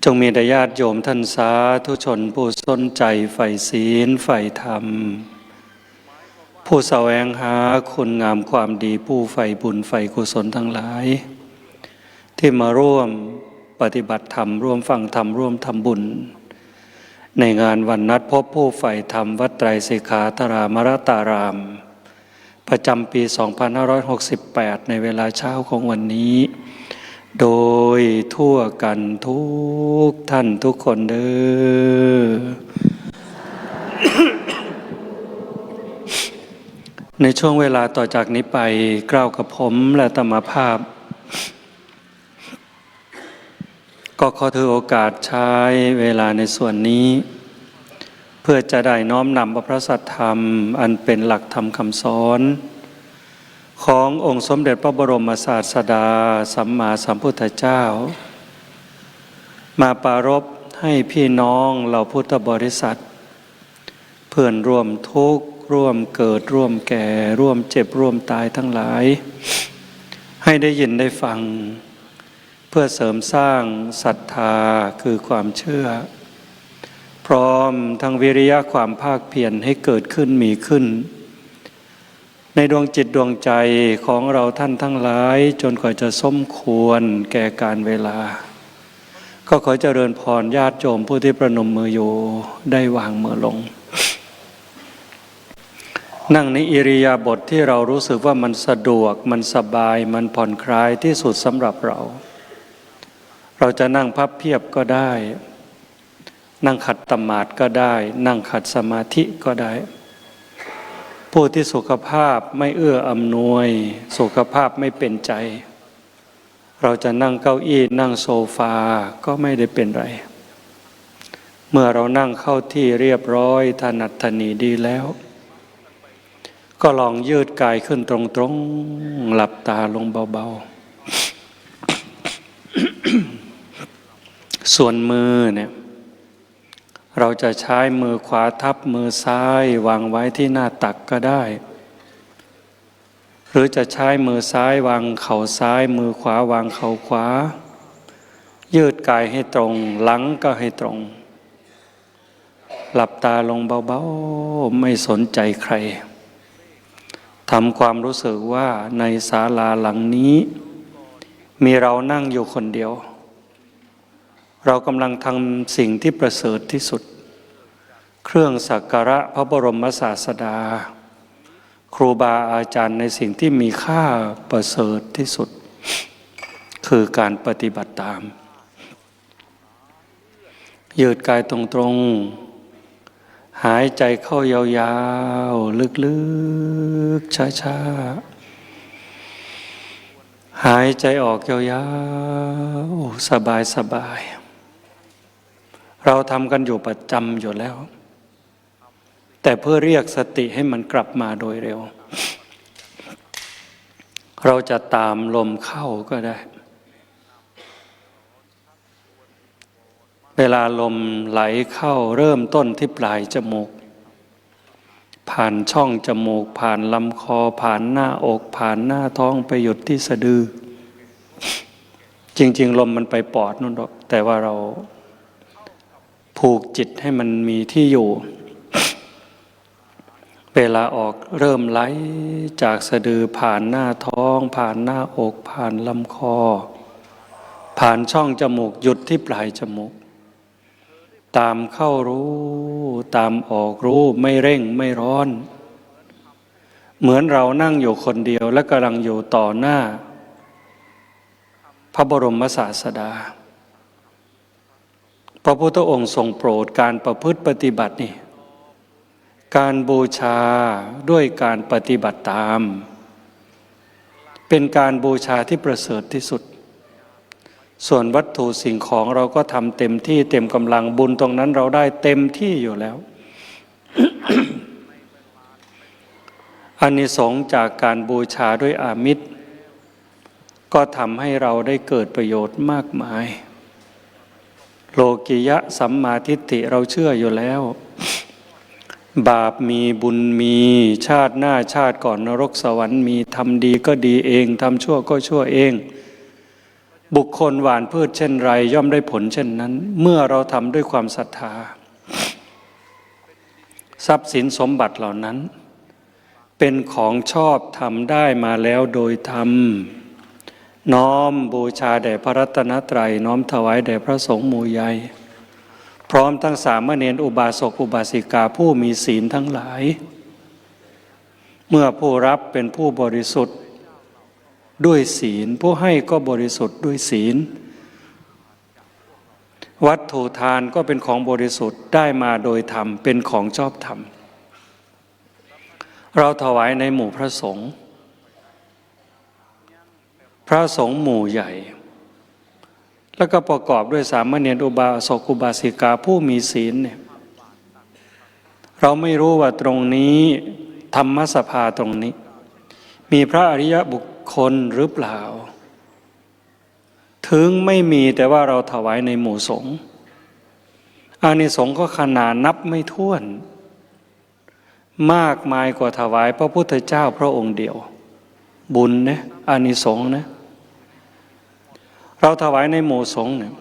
Speaker 4: จงมีแด่ญาติโยมท่านสาธุชนผู้สนใจใฝ่ศีลใฝ่ธรรมผู้แสวงหาคุณงามความดีผู้ใฝ่บุญใฝ่กุศลทั้งหลายที่มาร่วมปฏิบัติธรรมร่วมฟังธรรมร่วมทำบุญในงานวันนัดพบผู้ใฝ่ธรรมวัดไตรสิกขาธารามรตารามประจำปี 2568 ในเวลาเช้าของวันนี้ โดยทั่วกันทุกท่านทุกคนเด้อ ในช่วงเวลาต่อจากนี้ไปกล่าวกับผมและอาตมาภาพ ก็ขอถือโอกาสใช้เวลาในส่วนนี้ เพื่อจะได้น้อมนำพระสัทธรรมอันเป็นหลักธรรมคำสอนขององค์สมเด็จพระบรมศาสดาสัมมาสัมพุทธเจ้ามาปรารภให้พี่น้องเราพุทธบริษัทเพื่อนร่วมทุกข์ร่วมเกิดร่วมแก่ร่วมเจ็บร่วมตายทั้งหลายให้ได้ยินได้ฟังเพื่อเสริมสร้างศรัทธาคือความเชื่อพร้อมทั้งวิริยะความภาคเพียรให้เกิดขึ้นมีขึ้นในดวงจิตดวงใจของเราท่านทั้งหลายจนกว่าจะสมควรแก่การเวลาก็ขอเจริญพรญาติโยมผู้ที่ประนมมืออยู่ได้วางมือลงนั่งในอิริยาบถที่เรารู้สึกว่ามันสะดวกมันสบายมันผ่อนคลายที่สุดสำหรับเราจะนั่งพับเพียบก็ได้นั่งขัดสมาธิก็ได้นั่งขัดสมาธิก็ได้ผู้ที่สุขภาพไม่เอื้ออำนวยสุขภาพไม่เป็นใจเราจะนั่งเก้าอี้นั่งโซฟาก็ไม่ได้เป็นไรเมื่อเรานั่งเข้าที่เรียบร้อยถนัดถนีดีแล้วก็ลองยืดกายขึ้นตรงๆหลับตาลงเบาๆ ส่วนมือเนี่ยเราจะใช้มือขวาทับมือซ้ายวางไว้ที่หน้าตักก็ได้หรือจะใช้มือซ้ายวางเข่าซ้ายมือขวาวางเข่าขวายืดกายให้ตรงหลังก็ให้ตรงหลับตาลงเบาๆไม่สนใจใครทำความรู้สึกว่าในศาลาหลังนี้มีเรานั่งอยู่คนเดียวเรากำลังทำสิ่งที่ประเสริฐที่สุดเครื่องสักการะพระบรมศาสดาครูบาอาจารย์ในสิ่งที่มีค่าประเสริฐที่สุดคือการปฏิบัติตามยืดกายตรงๆหายใจเข้ายาวๆลึกๆช้าๆหายใจออกยาวๆสบายๆเราทำกันอยู่ประจำอยู่แล้วแต่เพื่อเรียกสติให้มันกลับมาโดยเร็วเราจะตามลมเข้าก็ได้เวลาลมไหลเข้าเริ่มต้นที่ปลายจมูกผ่านช่องจมูกผ่านลำคอผ่านหน้าอกผ่านหน้าท้องไปหยุดที่สะดือจริงๆลมมันไปปอดนู่นหรอกแต่ว่าเราผูกจิตให้มันมีที่อยู่เวลาออกเริ่มไหลจากสะดือผ่านหน้าท้องผ่านหน้าอกผ่านลำคอผ่านช่องจมูกหยุดที่ปลายจมูกตามเข้ารู้ตามออกรู้ไม่เร่งไม่ร้อนเหมือนเรานั่งอยู่คนเดียวและกำลังอยู่ต่อหน้าพระบรมศาสดาพระพุทธองค์ทรงโปรดการประพฤติปฏิบัตินี่การบูชาด้วยการปฏิบัติตามเป็นการบูชาที่ประเสริฐที่สุดส่วนวัตถุสิ่งของเราก็ทำเต็มที่เต็มกำลังบุญตรงนั้นเราได้เต็มที่อยู่แล้ว อานิสงส์จากการบูชาด้วยอามิตรก็ทำให้เราได้เกิดประโยชน์มากมายโลกิยะสัมมาทิฏฐิเราเชื่ออยู่แล้วบาปมีบุญมีชาติหน้าชาติก่อนนรกสวรรค์มีทำดีก็ดีเองทำชั่วก็ชั่วเองบุคคลหว่านพืชเช่นไรย่อมได้ผลเช่นนั้นเมื่อเราทำด้วยความศรัทธาทรัพย์สินสมบัติเหล่านั้นเป็นของชอบทำได้มาแล้วโดยธรรมน้อมบูชาแด่พระรัตนตรัยน้อมถวายแด่พระสงฆ์หมู่ใหญ่พร้อมทั้งสามเณรอุบาสกอุบาสิกาผู้มีศีลทั้งหลายเมื่อผู้รับเป็นผู้บริสุทธิ์ ด้วยศีลผู้ให้ก็บริสุทธิ์ด้วยศีลวัตถุทานก็เป็นของบริสุทธิ์ได้มาโดยธรรมเป็นของชอบธรรมเราถวายในหมู่พระสงฆ์พระสงฆ์หมู่ใหญ่แล้วก็ประกอบด้วยสามเณรอุบาสกอุบาสิกาผู้มีศีลเนี่ยเราไม่รู้ว่าตรงนี้ธรรมสภาตรงนี้มีพระอริยบุคคลหรือเปล่าถึงไม่มีแต่ว่าเราถวายในหมู่สงฆ์อานิสงส์ก็ขนาดนับไม่ถ้วนมากมายกว่าถวายพระพุทธเจ้าพระองค์เดียวบุญนะอานิสงส์นะเราถวายในหมู่สงฆ์เนี่ย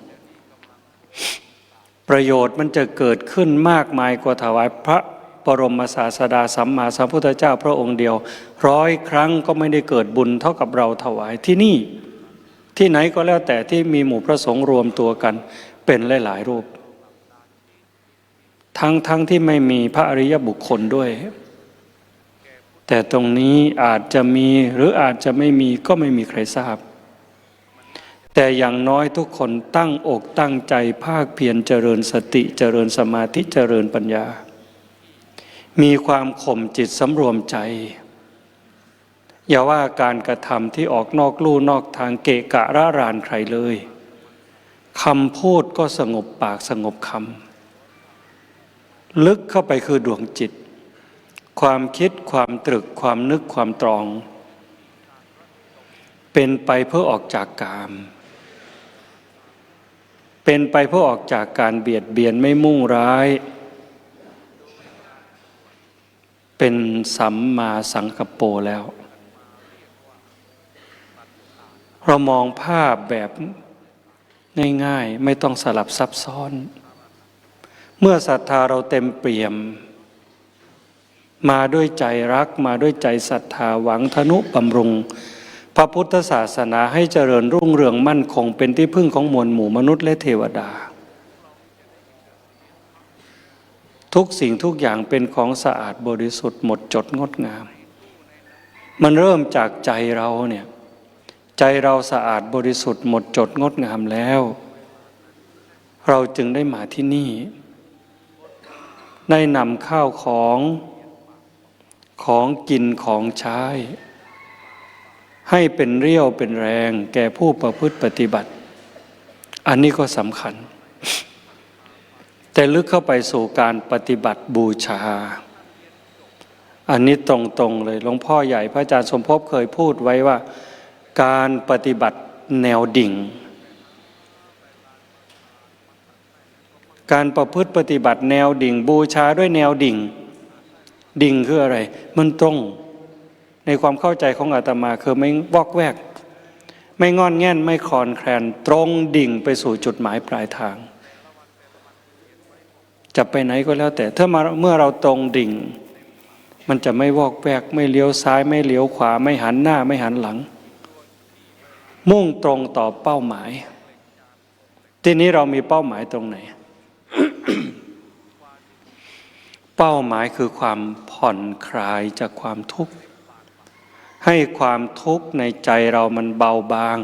Speaker 4: ประโยชน์มันจะเกิดขึ้นมากมายกว่าถวายพระบรมศาสดาสัมมาสัมพุทธเจ้าพระองค์เดียว100 ครั้งก็ไม่ได้เกิดบุญเท่ากับเราถวายที่นี่ที่ไหนก็แล้วแต่ที่มีหมู่พระสงฆ์รวมตัวกันเป็นหลายๆรูปทั้งที่ไม่มีพระอริยบุคคลด้วยแต่ตรงนี้อาจจะมีหรืออาจจะไม่มีก็ไม่มีใครทราบแต่อย่างน้อยทุกคนตั้งอกตั้งใจภาคเพียรเจริญสติเจริญสมาธิเจริญปัญญามีความข่มจิตสำรวมใจอย่าว่าการกระทำที่ออกนอกลู่นอกทางเกะกะร่ารานใครเลยคำพูดก็สงบปากสงบคำลึกเข้าไปคือดวงจิตความคิดความตรึกความนึกความตรองเป็นไปเพื่อออกจากกามเป็นไปเพื่อออกจากการเบียดเบียนไม่มุ่งร้ายเป็นสัมมาสังกัปโปแล้วเรามองภาพแบบง่ายๆไม่ต้องสลับซับซ้อนเมื่อศรัทธาเราเต็มเปี่ยมมาด้วยใจรักมาด้วยใจศรัทธาหวังทนุบำรุงพระพุทธศาสนาให้เจริญรุ่งเรืองมั่นคงเป็นที่พึ่งของมวลหมู่มนุษย์และเทวดาทุกสิ่งทุกอย่างเป็นของสะอาดบริสุทธิ์หมดจดงดงามมันเริ่มจากใจเราเนี่ยใจเราสะอาดบริสุทธิ์หมดจดงดงามแล้วเราจึงได้มาที่นี่ได้นำข้าวของกินของใช้ให้เป็นเรี่ยวเป็นแรงแก่ผู้ประพฤติปฏิบัติอันนี้ก็สำคัญแต่ลึกเข้าไปสู่การปฏิบัติบูชาอันนี้ตรงๆเลยหลวงพ่อใหญ่พระอาจารย์สมภพเคยพูดไว้ว่าการปฏิบัติแนวดิ่งการประพฤติปฏิบัติแนวดิ่งบูชาด้วยแนวดิ่งดิ่งคืออะไรมันตรงในความเข้าใจของอาตมาคือไม่วอกแวกไม่งอนแง่นไม่คลอนแคลนตรงดิ่งไปสู่จุดหมายปลายทางจะไปไหนก็แล้วแต่เมื่อเราตรงดิ่งมันจะไม่วอกแวกไม่เลี้ยวซ้ายไม่เลี้ยวขวาไม่หันหน้าไม่หันหลังมุ่งตรงต่อเป้าหมายทีนี้เรามีเป้าหมายตรงไหน เป้าหมายคือความผ่อนคลายจากความทุกข์ให้ความทุกข์ในใจเรามันเบาบาง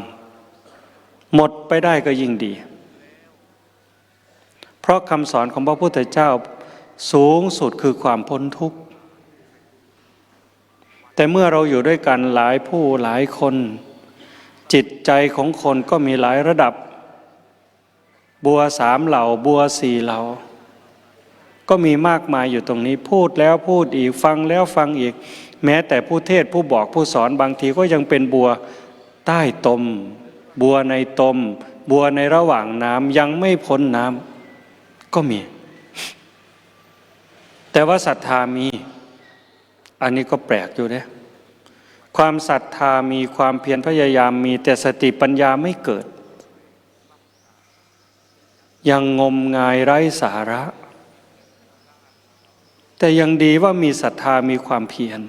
Speaker 4: หมดไปได้ก็ยิ่งดีเพราะคำสอนของพระพุทธเจ้าสูงสุดคือความพ้นทุกข์แต่เมื่อเราอยู่ด้วยกันหลายผู้หลายคนจิตใจของคนก็มีหลายระดับบัว3 เหล่าบัว4 เหล่าก็มีมากมายอยู่ตรงนี้พูดแล้วพูดอีกฟังแล้วฟังอีกแม้แต่ผู้เทศผู้บอกผู้สอนบางทีก็ยังเป็นบัวใต้ตมบัวในตมบัวในระหว่างน้ำยังไม่พ้นน้ำก็มีแต่ว่าศรัทธามีอันนี้ก็แปลกอยู่นะความศรัทธามีความเพียรพยายามมีแต่สติปัญญาไม่เกิดยังงมงายไร้สาระแต่ยังดีว่ามีศรัทธามีความเพียร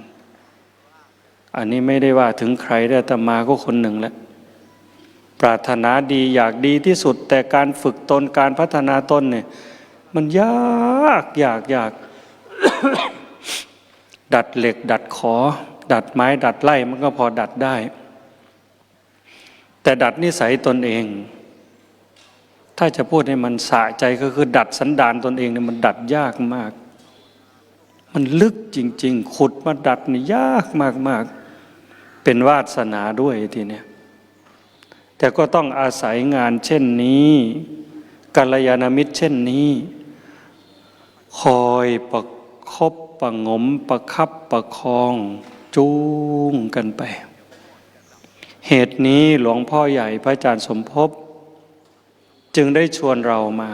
Speaker 4: อันนี้ไม่ได้ว่าถึงใครได้อาตมาก็คนหนึ่งแล้วปรารถนาดีอยากดีที่สุดแต่การฝึกตนการพัฒนาตนเนี่ยมันยาก ดัดเหล็กดัดขอดัดไม้ดัดไล่มันก็พอดัดได้ แต่ดัดนิสัยตนเอง ถ้าจะพูดให้มันสะใจก็คือดัดสันดานตนเองเนี่ยมันดัดยากมากมันลึกจริงๆขุดมาดัดนี่ยากมากๆเป็นวาสนาด้วยทีเนี้ยแต่ก็ต้องอาศัยงานเช่นนี้กัลยาณมิตรเช่นนี้คอยประคบประงมประคับประคองจูงกันไปเหตุนี้หลวงพ่อใหญ่พระอาจารย์สมภพจึงได้ชวนเรามา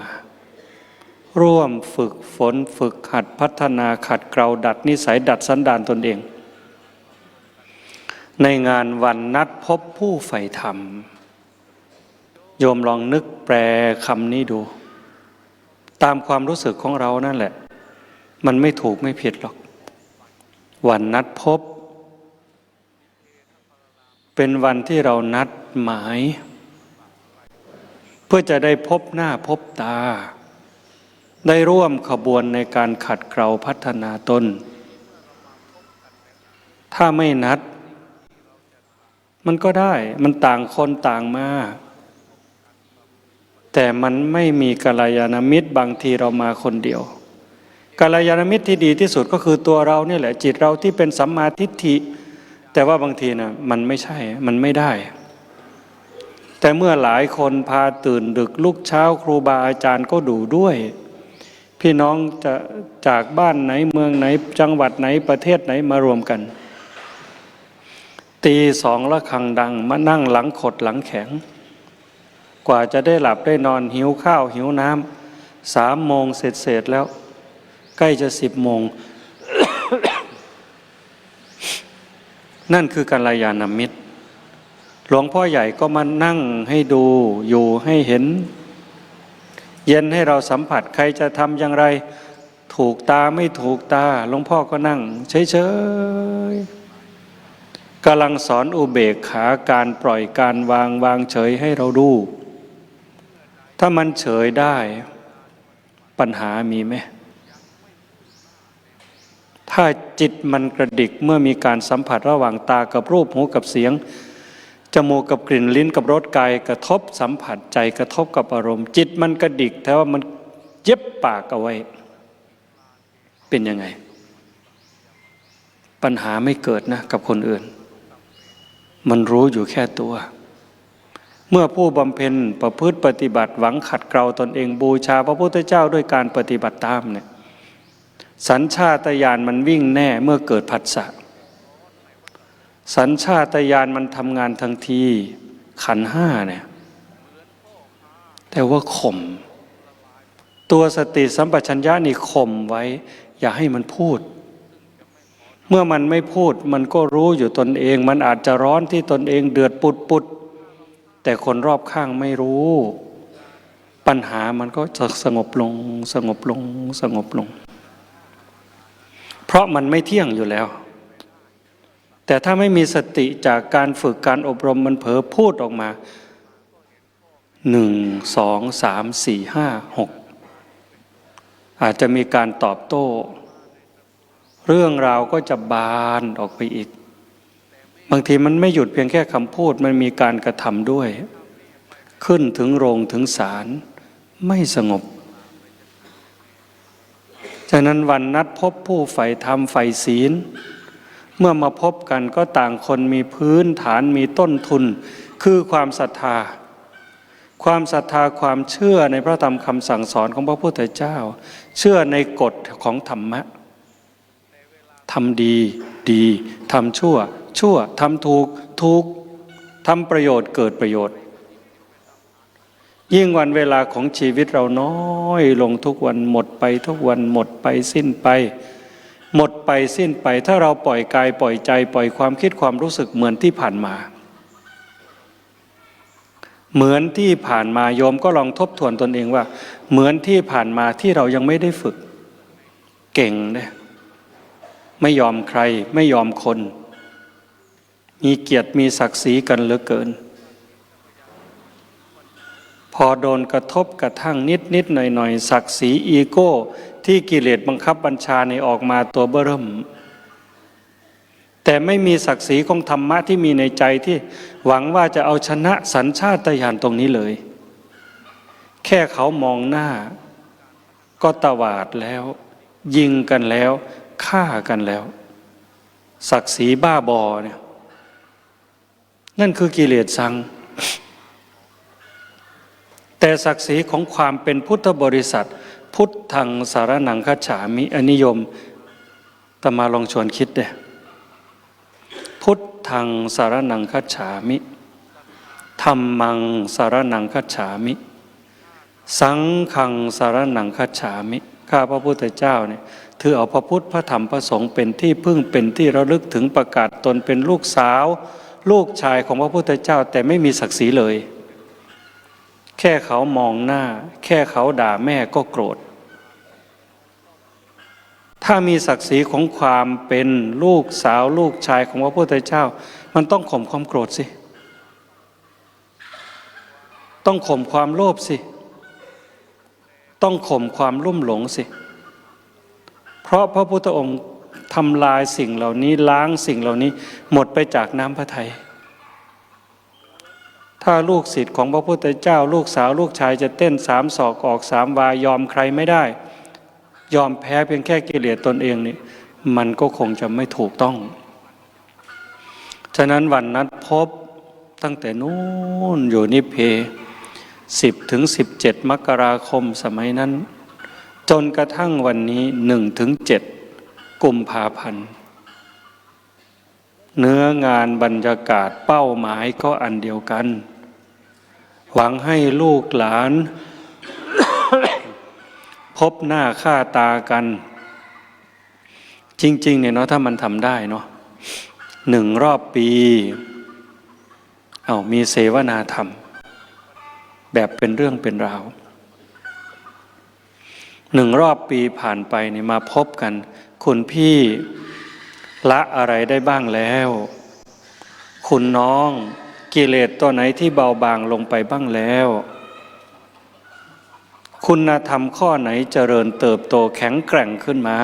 Speaker 4: ร่วมฝึกฝนฝึกหัดพัฒนาขัดเกลาดัดนิสัยดัดสันดานตนเองในงานวันนัดพบผู้ใฝ่ธรรมโยมลองนึกแปลคำนี้ดูตามความรู้สึกของเรานั่นแหละมันไม่ถูกไม่ผิดหรอกวันนัดพบเป็นวันที่เรานัดหมายเพื่อจะได้พบหน้าพบตาได้ร่วมขบวนในการขัดเกลาพัฒนาตนถ้าไม่นัดมันก็ได้มันต่างคนต่างมาแต่มันไม่มีกัลยาณมิตรบางทีเรามาคนเดียวกัลยาณมิตรที่ดีที่สุดก็คือตัวเราเนี่ยแหละจิตเราที่เป็นสัมมาทิฏฐิแต่ว่าบางทีนะมันไม่ใช่มันไม่ได้แต่เมื่อหลายคนพาตื่นดึกลุกเช้าครูบาอาจารย์ก็ดูด้วยพี่น้องจะจากบ้านไหนเมืองไหนจังหวัดไหนประเทศไหนมารวมกันตีสองระฆังดังมานั่งหลังขดหลังแข็งกว่าจะได้หลับได้นอนหิวข้าวหิวน้ำ3 โมงเสร็จแล้วใกล้จะ10 โมง นั่นคือกัลยาณมิตรหลวงพ่อใหญ่ก็มานั่งให้ดูอยู่ให้เห็นเย็นให้เราสัมผัสใครจะทำอย่างไรถูกตาไม่ถูกตาหลวงพ่อก็นั่งเฉยๆกำลังสอนอุเบกขาการปล่อยการวางเฉยให้เราดูถ้ามันเฉยได้ปัญหามีไหมถ้าจิตมันกระดิกเมื่อมีการสัมผัสระหว่างตากับรูปหูกับเสียงจมูกกับกลิ่นลิ้นกับรสกายกระทบสัมผัสใจกระทบกับอารมณ์จิตมันกระดิกแต่ว่ามันเย็บปากเอาไว้เป็นยังไงปัญหาไม่เกิดนะกับคนอื่นมันรู้อยู่แค่ตัวเมื่อผู้บำเพ็ญประพฤติปฏิบัติหวังขัดเกลาตนเองบูชาพระพุทธเจ้าด้วยการปฏิบัติตามเนี่ยสัญชาตญาณมันวิ่งแน่เมื่อเกิดผัสสะสัญชาตญาณมันทำงานทันทีขันธ์5เนี่ยแต่ว่าข่มตัวสติสัมปชัญญะนี่ข่มไว้อย่าให้มันพูดเมื่อมันไม่พูดมันก็รู้อยู่ตนเองมันอาจจะร้อนที่ตนเองเดือดปุดแต่คนรอบข้างไม่รู้ปัญหามันก็จะสงบลงสงบลงสงบลงเพราะมันไม่เที่ยงอยู่แล้วแต่ถ้าไม่มีสติจากการฝึกการอบรมมันเผลอพูดออกมา1 2 3 4 5 6อาจจะมีการตอบโต้เรื่องราวก็จะบานออกไปอีกบางทีมันไม่หยุดเพียงแค่คำพูดมันมีการกระทำด้วยขึ้นถึงโรงถึงศาลไม่สงบฉะนั้นวันนัดพบผู้ใฝ่ธรรมใฝ่ศีลเมื่อมาพบกันก็ต่างคนมีพื้นฐานมีต้นทุนคือความศรัทธาความเชื่อในพระธรรมคำสั่งสอนของพระพุทธเจ้าเชื่อในกฎของธรรมะทำดีดีทำชั่วทำถูกทำประโยชน์เกิดประโยชน์ยิ่งวันเวลาของชีวิตเราน้อยลงทุกวันหมดไปทุกวันหมดไปสิ้นไปถ้าเราปล่อยกายปล่อยใจปล่อยความคิดความรู้สึกเหมือนที่ผ่านมาโยมก็ลองทบทวนตนเองว่าเหมือนที่ผ่านมาที่เรายังไม่ได้ฝึกเก่งเนี่ยไม่ยอมใครไม่ยอมคนมีเกียรติมีศักดิ์ศรีกันเหลือเกินพอโดนกระทบกระทั่งนิดหน่อยศักดิ์ศรีอีโก้ที่กิเลสบังคับบัญชาในออกมาตัวเบ้อเริ่ม แต่ไม่มีศักดิ์ศรีของธรรมะที่มีในใจที่หวังว่าจะเอาชนะสัญชาตญาณตรงนี้เลยแค่เขามองหน้าก็ตวาดแล้วยิงกันแล้วฆ่ากันแล้วศักดิ์ศรีบ้าบอเนี่ยนั่นคือกิเลสสังแต่ศักดิ์ศรีของความเป็นพุทธบริษัทพุทธังสารนังคัจฉามิอนิยมตมาลองชวนคิดเด้พุทธังสารนังคัจฉามิธัมมังสารนังคัจฉามิสังฆังสารนังคัจฉามิข้าพระพุทธเจ้าเนี่ยถือเอาพระพุทธพระธรรมพระสงฆ์เป็นที่พึ่งเป็นที่ระลึกถึงประกาศตนเป็นลูกสาวลูกชายของพระพุทธเจ้าแต่ไม่มีศักดิ์ศรีเลยแค่เขามองหน้าแค่เขาด่าแม่ก็โกรธถ้ามีศักดิ์ศรีของความเป็นลูกสาวลูกชายของพระพุทธเจ้ามันต้องข่มความโกรธสิต้องข่มความโลภสิต้องข่มความลุ่มหลงสิเพราะพระพุทธองค์ทำลายสิ่งเหล่านี้ล้างสิ่งเหล่านี้หมดไปจากน้ำพระทัยถ้าลูกศิษย์ของพระพุทธเจ้าลูกสาวลูกชายจะเต้น3 ศอกออก3 วายอมใครไม่ได้ยอมแพ้เพียงแค่กิเลสตนเองนี่มันก็คงจะไม่ถูกต้องฉะนั้นวันนัดพบตั้งแต่นู้นอยู่นิเพ10 ถึง 17 มกราคมสมัยนั้นจนกระทั่งวันนี้1 ถึง 7 กุมภาพันธ์เนื้องานบรรยากาศเป้าหมายก็อันเดียวกันหวังให้ลูกหลาน พบหน้าค่าตากันจริงๆเนี่ยเนาะถ้ามันทำได้เนาะ1 รอบปีมีเสวนาธรรมแบบเป็นเรื่องเป็นราว1 รอบปีผ่านไปเนี่ยมาพบกันคุณพี่ละอะไรได้บ้างแล้วคุณน้องกิเลสตัวไหนที่เบาบางลงไปบ้างแล้วคุณธรรมข้อไหนเจริญเติบโตแข็งแกร่งขึ้นมา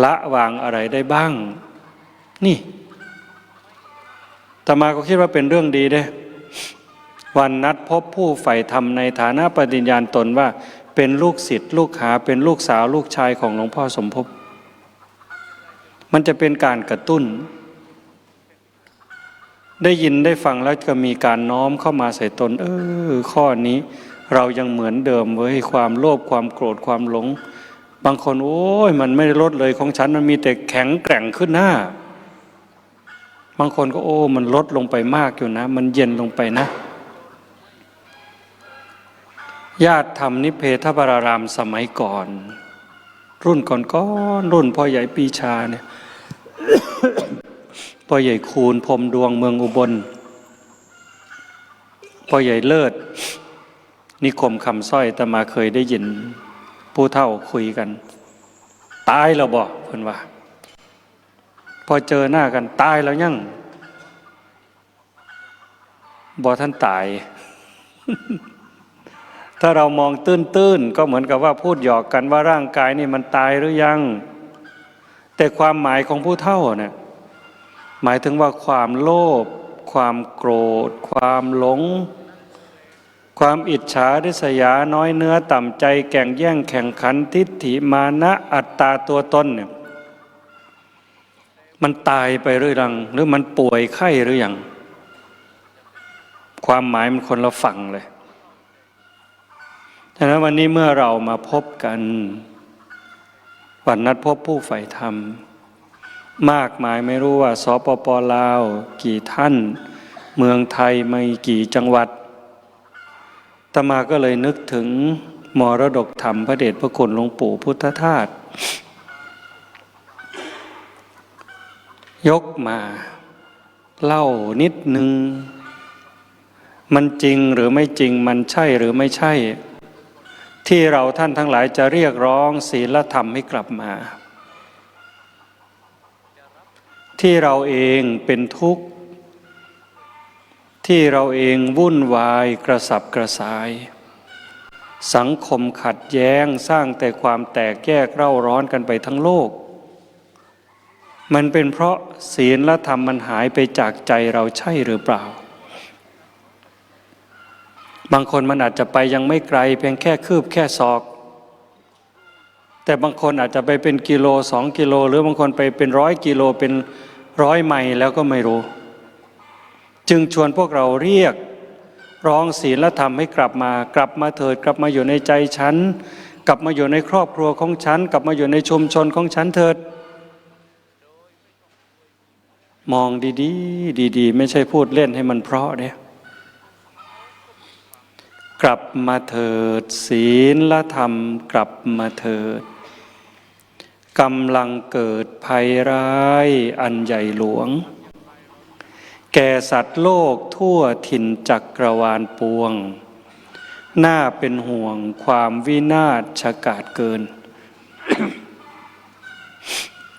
Speaker 4: ละวางอะไรได้บ้างนี่อาตมาก็คิดว่าเป็นเรื่องดีเด้วันนัดพบผู้ใฝ่ธรรมในฐานะปฏิญญาณตนว่าเป็นลูกศิษย์ลูกหาเป็นลูกสาวลูกชายของหลวงพ่อสมภพมันจะเป็นการกระตุ้นได้ยินได้ฟังแล้วก็มีการน้อมเข้ามาใส่ตนข้อนี้เรายังเหมือนเดิมเว้ยความโลภความโกรธความหลงบางคนโอ้ยมันไม่ลดเลยของฉันมันมีแต่แข็งแกร่งขึ้นหน้าบางคนก็มันลดลงไปมากอยู่นะมันเย็นลงไปนะญาติธรรมนิเพทวรารามสมัยก่อนรุ่นก่อนรุ่นพ่อใหญ่ปีชาเนี่ย พ่อใหญ่คูณพรมดวงเมืองอุบลพ่อใหญ่เลิศนิคมคำสร้อยแต่มาเคยได้ยินผู้เฒ่าคุยกันตายแล้วบ่เพิ่นว่าพอเจอหน้ากันตายแล้วยังบ่ท่านตาย ถ้าเรามองตื้นๆก็เหมือนกับว่าพูดหยอกกันว่าร่างกายนี่มันตายหรือยังแต่ความหมายของผู้เฒ่าเนี่ยหมายถึงว่าความโลภความโกรธความหลงความอิจฉาริษยาน้อยเนื้อต่ำใจแก่งแย่งแข่งขันทิฏฐิมานะอัตตาตัวตนเนี่ยมันตายไปหรือยังหรือมันป่วยไข้หรือยังความหมายมันคนละฝั่งเลยฉะนั้นวันนี้เมื่อเรามาพบกันวันนัดพบผู้ใฝ่ธรรมมากมายไม่รู้ว่าสปป.ลาวกี่ท่านเมืองไทยไม่กี่จังหวัดอาตมาก็เลยนึกถึงมรดกธรรมพระเดชพระคุณหลวงปู่พุทธทาสยกมาเล่านิดนึงมันจริงหรือไม่จริงมันใช่หรือไม่ใช่ที่เราท่านทั้งหลายจะเรียกร้องศีลธรรมให้กลับมาที่เราเองเป็นทุกข์ที่เราเองวุ่นวายกระสับกระส่ายสังคมขัดแย้งสร้างแต่ความแตกแยกเร่าร้อนกันไปทั้งโลก มันเป็นเพราะศีลและธรรมมันหายไปจากใจเราใช่หรือเปล่าบางคนมันอาจจะไปยังไม่ไกลเพียงแค่คืบแค่ศอกแต่บางคนอาจจะไปเป็นกิโล2 กิโลหรือบางคนไปเป็น100 กิโลเป็น100 ไมล์แล้วก็ไม่รู้จึงชวนพวกเราเรียกร้องศีลและธรรมให้กลับมาเถิดกลับมาอยู่ในใจฉันกลับมาอยู่ในครอบครัวของฉันกลับมาอยู่ในชุมชนของฉันเถิดมองดีๆไม่ใช่พูดเล่นให้มันเพราะเนี่ยกลับมาเถิดศีลและธรรมกลับมาเถิดกำลังเกิดภัยร้ายอันใหญ่หลวงแก่สัตว์โลกทั่วถิ่นจักรวาลปวงน่าเป็นห่วงความวินาศฉกาจเกิน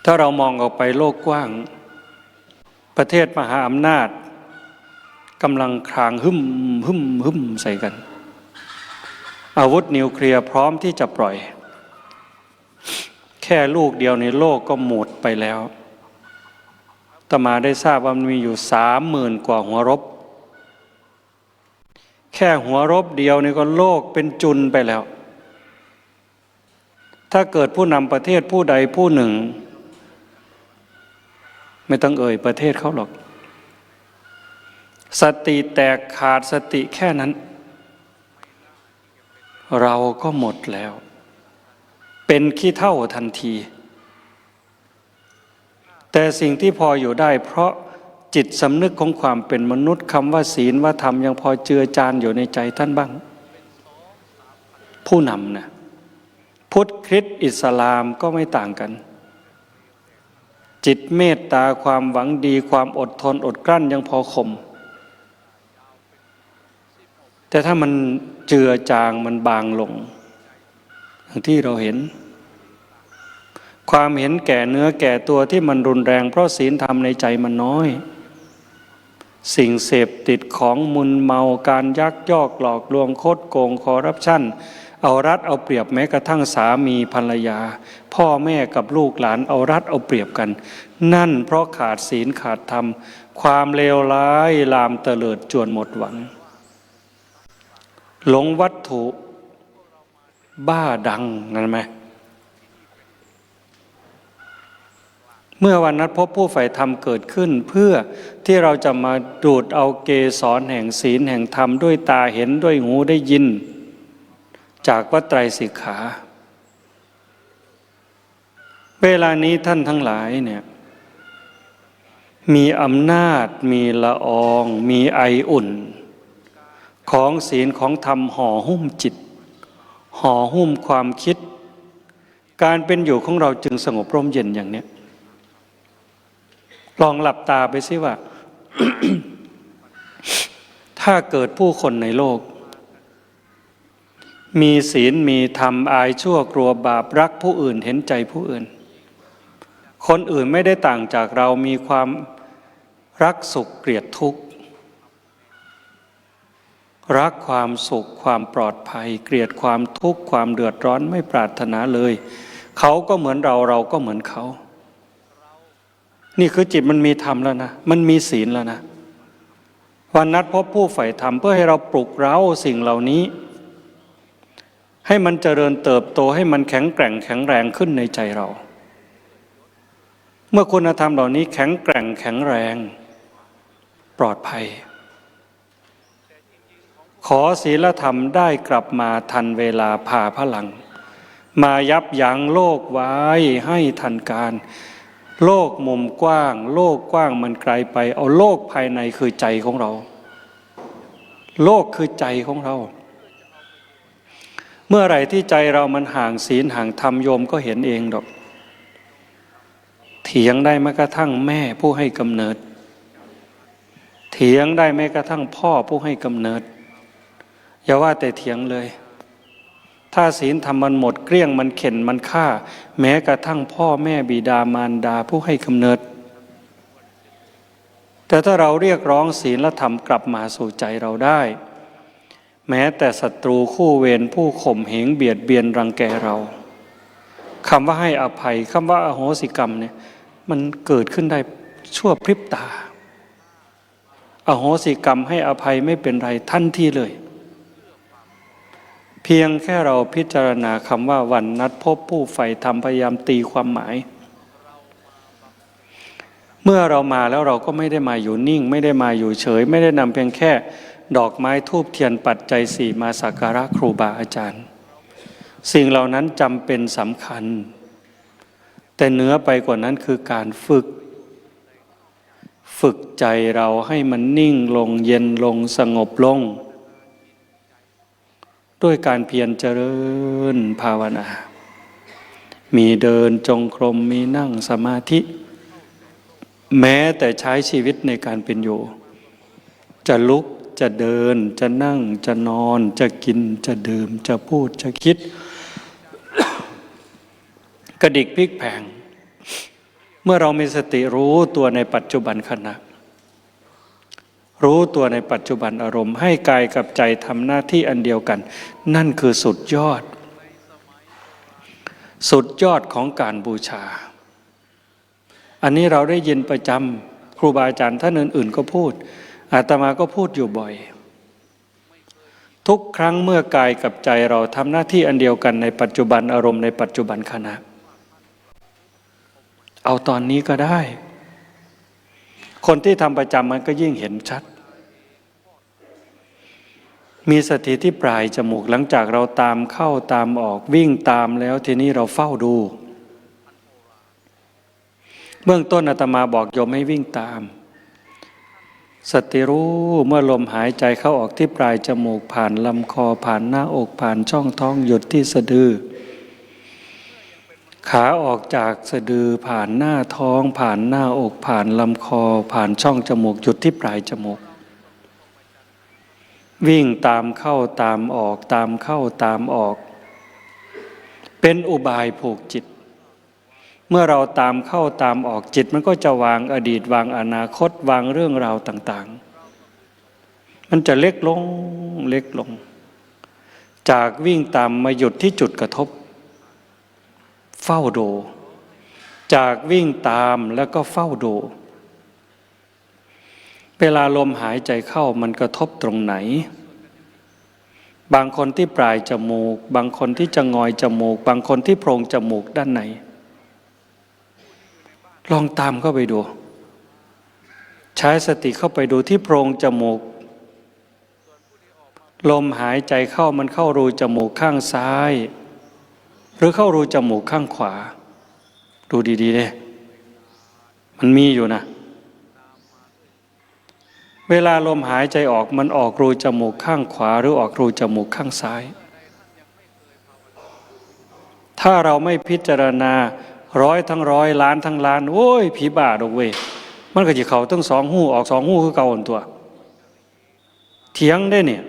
Speaker 4: ถ้าเรามองออกไปโลกกว้างประเทศมหาอำนาจกำลังครางหึ่มใส่กันอาวุธนิวเคลียร์พร้อมที่จะปล่อยแค่ลูกเดียวในโลกก็หมดไปแล้วอาตมาได้ทราบว่ามันมีอยู่ 30,000 กว่าหัวรบแค่หัวรบเดียวนี่ก็โลกเป็นจุลไปแล้วถ้าเกิดผู้นำประเทศผู้ใดผู้หนึ่งไม่ต้องเอ่ยประเทศเขาหรอกสติแตกขาดสติแค่นั้นเราก็หมดแล้วเป็นขี้เถ้าทันทีแต่สิ่งที่พออยู่ได้เพราะจิตสำนึกของความเป็นมนุษย์คำว่าศีลว่าธรรมยังพอเจือจานอยู่ในใจท่านบ้างผู้นำนะพุทธคริสต์อิสลามก็ไม่ต่างกันจิตเมตตาความหวังดีความอดทนอดกลั้นยังพอข่มแต่ถ้ามันเจือจางมันบางลงอย่างที่เราเห็นความเห็นแก่เนื้อแก่ตัวที่มันรุนแรงเพราะศีลธรรมในใจมันน้อยสิ่งเสพติดของมึนเมาการยักยอกหลอกลวงคดโกงคอร์รัปชันเอารัดเอาเปรียบแม้กระทั่งสามีภรรยาพ่อแม่กับลูกหลานเอารัดเอาเปรียบกันนั่นเพราะขาดศีลขาดธรรมความเลวร้ายลามเตลิดจวนหมดหวังหลงวัตถุบ้าดังนั่นไหมเมื่อวันนัดพบผู้ใฝ่ธรรมเกิดขึ้นเพื่อที่เราจะมาดูดเอาเกสรแห่งศีลแห่งธรรมด้วยตาเห็นด้วยหูได้ยินจากวัดไตรสิกขาเวลานี้ท่านทั้งหลายเนี่ยมีอำนาจมีละอองมีไออุ่นของศีลของธรรมห่อหุ้มจิตห่อหุ้มความคิดการเป็นอยู่ของเราจึงสงบร่มเย็นอย่างนี้ลองหลับตาไปสิว่า ถ้าเกิดผู้คนในโลกมีศีลมีธรรมอายชั่วกลัวบาปรักผู้อื่นเห็นใจผู้อื่นคนอื่นไม่ได้ต่างจากเรามีความรักสุขเกลียดทุกข์รักความสุขความปลอดภัยเกลียดความทุกข์ความเดือดร้อนไม่ปรารถนาเลยเขาก็เหมือนเราเราก็เหมือนเขานี่คือจิตมันมีธรรมแล้วนะมันมีศีลแล้วนะวันนัดพบผู้ใฝ่ธรรมเพื่อให้เราปลุกเร้าสิ่งเหล่านี้ให้มันเจริญเติบโตให้มันแข็งแกร่งแข็งแรงขึ้นในใจเราเมื่อคุณธรรมเหล่านี้แข็งแกร่งแข็งแรงปลอดภัยขอศีลธรรมได้กลับมาทันเวลาพาพลังมายับยั้งโลกไว้ให้ทันการโลกมุมกว้างโลกกว้างมันไกลไปเอาโลกภายในคือใจของเราโลกคือใจของเราเมื่อไหร่ที่ใจเรามันห่างศีลห่างธรรมโยมก็เห็นเองดอกเถียงได้แม้กระทั่งแม่ผู้ให้กำเนิดเถียงได้แม้กระทั่งพ่อผู้ให้กำเนิดอย่าว่าแต่เถียงเลยถ้าศีลธรรมมันหมดเกลี้ยงมันเข็นมันฆ่าแม้กระทั่งพ่อแม่บิดามารดาผู้ให้กำเนิดแต่ถ้าเราเรียกร้องศีลและธรรมกลับมาสู่ใจเราได้แม้แต่ศัตรูคู่เวรผู้ข่มเหงเบียดเบียนรังแกเราคำว่าให้อภัยคำว่าอโหสิกรรมเนี่ย มันเกิดขึ้นได้ชั่วพริบตาอโหสิกรรมให้อภัยไม่เป็นไรทันทีเลยเพียงแค่เราพิจารณาคำว่าวันนัดพบผู้ใฝ่ธรรมพยายามตีความหมายเมื่อเรามาแล้วเราก็ไม่ได้มาอยู่นิ่งไม่ได้มาอยู่เฉยไม่ได้นำเพียงแค่ดอกไม้ธูปเทียนปัจจัยสี่มาสักการะครูบาอาจารย์สิ่งเหล่านั้นจำเป็นสำคัญแต่เหนือไปกว่านั้นคือการฝึกใจเราให้มันนิ่งลงเย็นลงสงบลงด้วยการเพียรเจริญภาวนามีเดินจงกรมมีนั่งสมาธิแม้แต่ใช้ชีวิตในการเป็นอยู่จะลุกจะเดินจะนั่งจะนอนจะกินจะดื่มจะพูดจะคิด กระดิกพลิกแผงเมื่อเรามีสติรู้ตัวในปัจจุบันขณะรู้ตัวในปัจจุบันอารมณ์ให้กายกับใจทำหน้าที่อันเดียวกันนั่นคือสุดยอดของการบูชาอันนี้เราได้ยินประจำครูบาอาจารย์ท่านอื่นๆก็พูดอาตมาก็พูดอยู่บ่อยทุกครั้งเมื่อกายกับใจเราทำหน้าที่อันเดียวกันในปัจจุบันอารมณ์ในปัจจุบันขณะเอาตอนนี้ก็ได้คนที่ทำประจำมันก็ยิ่งเห็นชัดมีสติที่ปลายจมูกหลังจากเราตามเข้าตามออกวิ่งตามแล้วทีนี้เราเฝ้าดูเบื้องต้นอาตมาบอกโยมให้วิ่งตามสติรู้เมื่อลมหายใจเข้าออกที่ปลายจมูกผ่านลำคอผ่านหน้าอกผ่านช่องท้องหยุดที่สะดือขาออกจากสะดือผ่านหน้าท้องผ่านหน้าอกผ่านลำคอผ่านช่องจมูกหยุดที่ปลายจมูกวิ่งตามเข้าตามออกตามเข้าตามออกเป็นอุบายผูกจิตเมื่อเราตามเข้าตามออกจิตมันก็จะวางอดีตวางอนาคตวางเรื่องราวต่างๆมันจะเล็กลงเล็กลงจากวิ่งตามมาหยุดที่จุดกระทบเฝ้าดูจากวิ่งตามแล้วก็เฝ้าดูเวลาลมหายใจเข้ามันกระทบตรงไหนบางคนที่ปลายจมูกบางคนที่จะงอยจมูกบางคนที่โพรงจมูกด้านในลองตามเข้าไปดูใช้สติเข้าไปดูที่โพรงจมูกลมหายใจเข้ามันเข้ารูจมูกข้างซ้ายหรือเข้ารูจมูกข้างขวาดูดีๆเลยมันมีอยู่นะเวลาลมหายใจออกมันออกรูจมูกข้างขวาหรือออกรูจมูกข้างซ้ายถ้าเราไม่พิจารณาร้อยทั้งร้อยล้านทั้งล้านโอ้ยผีบ้าดอกเว้ยมันก็จะเข้าตั้งสองหูออกสองหูคือเก่าอันตัวเถียงได้เนี่ย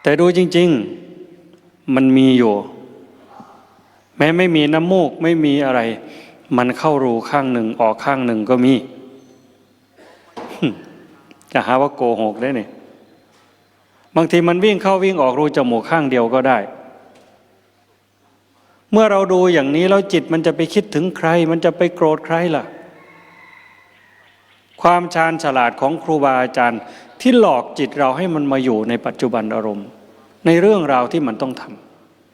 Speaker 4: แต่ดูจริงๆมันมีอยู่แม้ไม่มีน้ำมูกไม่มีอะไรมันเข้ารูข้างหนึ่งออกข้างหนึ่งก็มีจะหาว่าโกหกได้เนี่ยบางทีมันวิ่งเข้าวิ่งออกรูจมูกข้างเดียวก็ได้เมื่อเราดูอย่างนี้แล้วจิตมันจะไปคิดถึงใครมันจะไปโกรธใครล่ะความชาญฉลาดของครูบาอาจารย์ที่หลอกจิตเราให้มันมาอยู่ในปัจจุบันอารมณ์ในเรื่องราวที่มันต้องท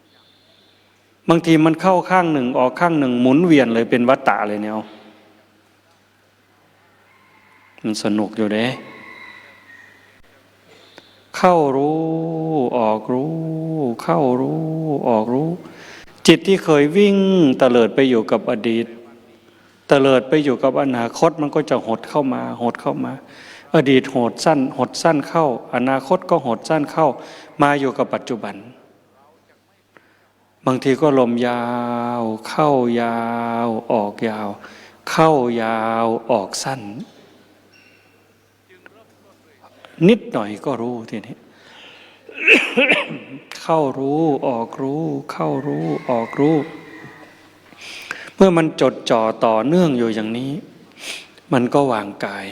Speaker 4: ำบางทีมันเข้าข้างหนึ่งออกข้างหนึ่งหมุนเวียนเลยเป็นวัฏฏะเลยเนี่ยมันสนุกอยู่เด้เข้ารู้ออกรู้เข้ารู้ออกรู้จิตที่เคยวิ่งเตลิดไปอยู่กับอดีตเตลิดไปอยู่กับอนาคตมันก็จะหดเข้ามาหดเข้ามาอดีตหดสั้นเข้าอนาคตก็หดสั้นเข้ามาอยู่กับปัจจุบันบางทีก็ลมยาวเข้ายาวออกยาวเข้ายาวออกสั้นนิดหน่อยก็รู้ทีนี้ เข้ารู้ออกรู้เข้ารู้ออกรู้เมื่อมันจดจ่อต่อเนื่องอยู่อย่างนี้มันก็วางกาย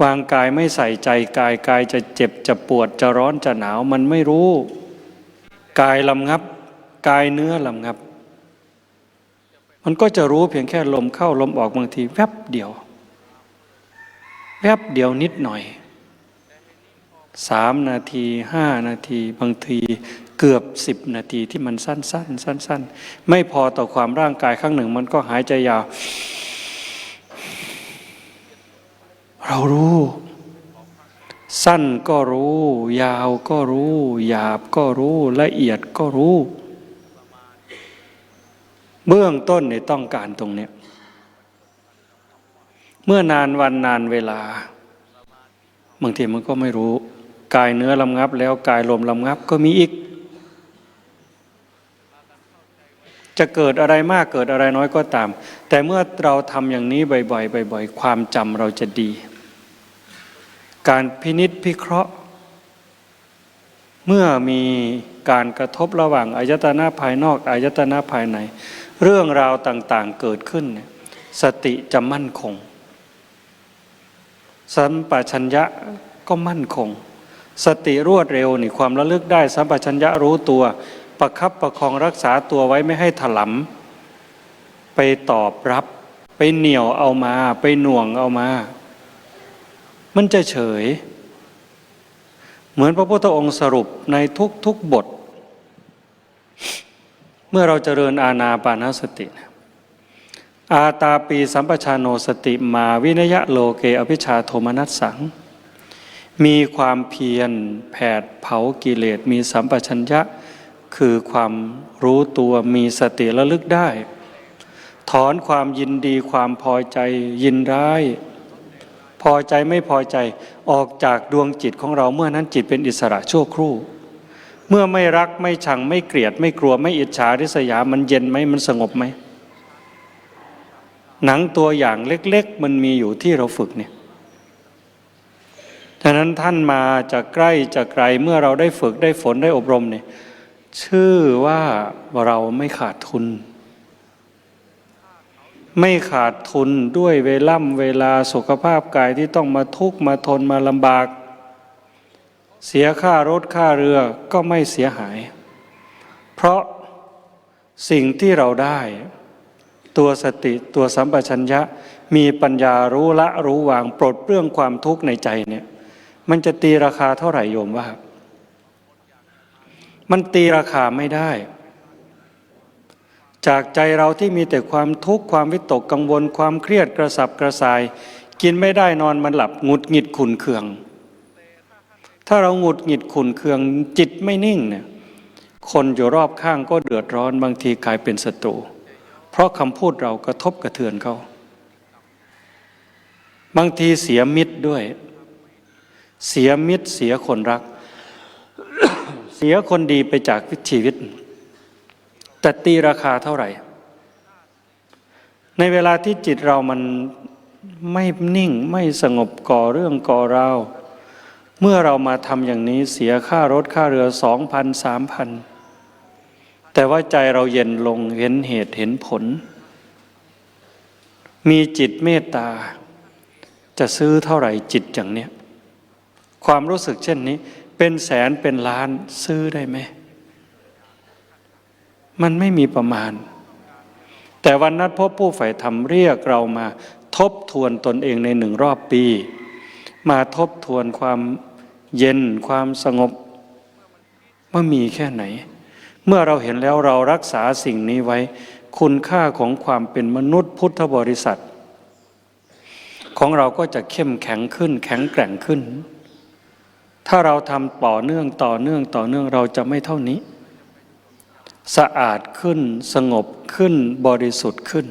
Speaker 4: วางกายไม่ใส่ใจกายจะเจ็บจะปวดจะร้อนจะหนาวมันไม่รู้กายลำงับกายเนื้อลำงับ มันก็จะรู้เพียงแค่ลมเข้าลมออกบางทีแวบเดียวนิดหน่อย3 นาที5 นาทีบางทีเกือบ10 นาทีที่มันสั้นไม่พอต่อความร่างกายครั้งหนึ่งมันก็หายใจยาวเรารู้สั้นก็รู้ยาวก็รู้หยาบก็รู้ละเอียดก็รู้เบื้องต้นเนี่ยต้องการตรงเนี้ยเมื่อนานวันนานเวลาบางทีมันก็ไม่รู้กายเนื้อลำงับแล้วกายลมลำงับก็มีอีกจะเกิดอะไรมากเกิดอะไรน้อยก็ตามแต่เมื่อเราทำอย่างนี้บ่อยๆความจำเราจะดีการพินิจพิเคราะห์เมื่อมีการกระทบระหว่างอายตนะภายนอกอายตนะภายในเรื่องราวต่างๆเกิดขึ้นเนี่ยสติจะมั่นคงสัมปชัญญะก็มั่นคงสติรวดเร็วนี่ความระลึกได้สัมปชัญญะรู้ตัวประคับประคองรักษาตัวไว้ไม่ให้ถลำไปตอบรับไปเหนี่ยวเอามาไปหน่วงเอามามันจะเฉยเหมือนพระพุทธองค์สรุปในทุกบทเมื่อเราเจริญอานาปานสติอาตาปีสัมปชานโนสติมาวินยะโลเกอภิชาโทมนัสสังมีความเพียรแผดเผากิเลสมีสัมปชัญญะคือความรู้ตัวมีสติระลึกได้ถอนความยินดีความพอใจยินร้ายพอใจไม่พอใจออกจากดวงจิตของเราเมื่อนั้นจิตเป็นอิสระชั่วครู่เมื่อไม่รักไม่ชังไม่เกลียดไม่กลัวไม่อิจฉาริษยามันเย็นไหมมันสงบไหมหนังตัวอย่างเล็กๆมันมีอยู่ที่เราฝึกเนี่ยฉะนั้นท่านมาจากใกล้จากไกลเมื่อเราได้ฝึกได้ฝนได้อบรมเนี่ยชื่อว่าเราไม่ขาดทุนไม่ขาดทุนด้วยเวลาสุขภาพกายที่ต้องมาทุกข์มาทนมาลำบากเสียค่ารถค่าเรือก็ไม่เสียหายเพราะสิ่งที่เราได้ตัวสติตัวสัมปชัญญะมีปัญญารู้ละรู้วางปลดเปลื้องความทุกข์ในใจเนี่ยมันจะตีราคาเท่าไหร่โยมว่ามันตีราคาไม่ได้จากใจเราที่มีแต่ความทุกข์ความวิตกกังวลความเครียดกระสับกระส่ายกินไม่ได้นอนมันหลับหงุดหงิดขุ่นเคืองถ้าเราหงุดหงิดขุ่นเคืองจิตไม่นิ่งเนี่ยคนอยู่รอบข้างก็เดือดร้อนบางทีกลายเป็นศัตรูเพราะคำพูดเรากระทบกระเทือนเขาบางทีเสียมิตรด้วยเสียมิตรเสียคนรัก เสียคนดีไปจากชีวิตแต่ตีราคาเท่าไหร่ในเวลาที่จิตเรามันไม่นิ่งไม่สงบก่อเรื่องก่อราวเมื่อเรามาทำอย่างนี้เสียค่ารถค่าเรือ 2,000 3,000 แต่ว่าใจเราเย็นลงเห็นเหตุเห็นผลมีจิตเมตตาจะซื้อเท่าไหร่จิตอย่างเนี้ยความรู้สึกเช่นนี้เป็นแสนเป็นล้านซื้อได้ไหมมันไม่มีประมาณแต่วันนัดพบผู้ใฝ่ธรรมเรียกเรามาทบทวนตนเองใน1 รอบปีมาทบทวนความเย็นความสงบว่ามีแค่ไหนเมื่อเราเห็นแล้วเรารักษาสิ่งนี้ไว้คุณค่าของความเป็นมนุษย์พุทธบริษัทของเราก็จะเข้มแข็งขึ้นแข็งแกร่งขึ้นถ้าเราทำต่อเนื่องเราจะไม่เท่านี้สะอาดขึ้นสงบขึ้นบริสุทธิ์ขึ้น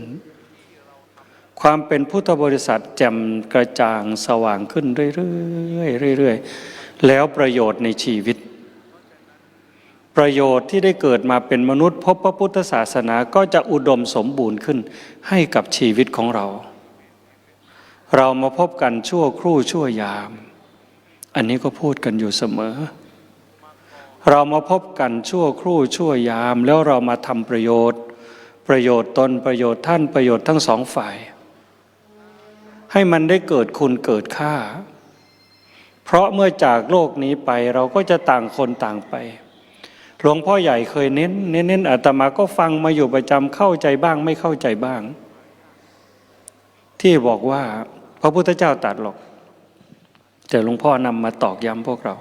Speaker 4: ความเป็นพุทธบริษัทแจ่มกระจ่างสว่างขึ้นเรื่อยๆแล้วประโยชน์ในชีวิตประโยชน์ที่ได้เกิดมาเป็นมนุษย์พบพระพุทธศาสนาก็จะอุดมสมบูรณ์ขึ้นให้กับชีวิตของเรามาพบกันชั่วครู่ชั่วยามอันนี้ก็พูดกันอยู่เสมอเรามาพบกันชั่วครู่ชั่วยามแล้วเรามาทำประโยชน์ตนประโยชน์ท่านประโยชน์ทั้งสองฝ่ายให้มันได้เกิดคุณเกิดค่าเพราะเมื่อจากโลกนี้ไปเราก็จะต่างคนต่างไป หลวงพ่อใหญ่เคยเน้นอาตมาก็ฟังมาอยู่ประจำเข้าใจบ้างไม่เข้าใจบ้างที่บอกว่าพระพุทธเจ้าตรัสหรอกแต่หลวงพ่อนำมาตอกย้ำพวกเรา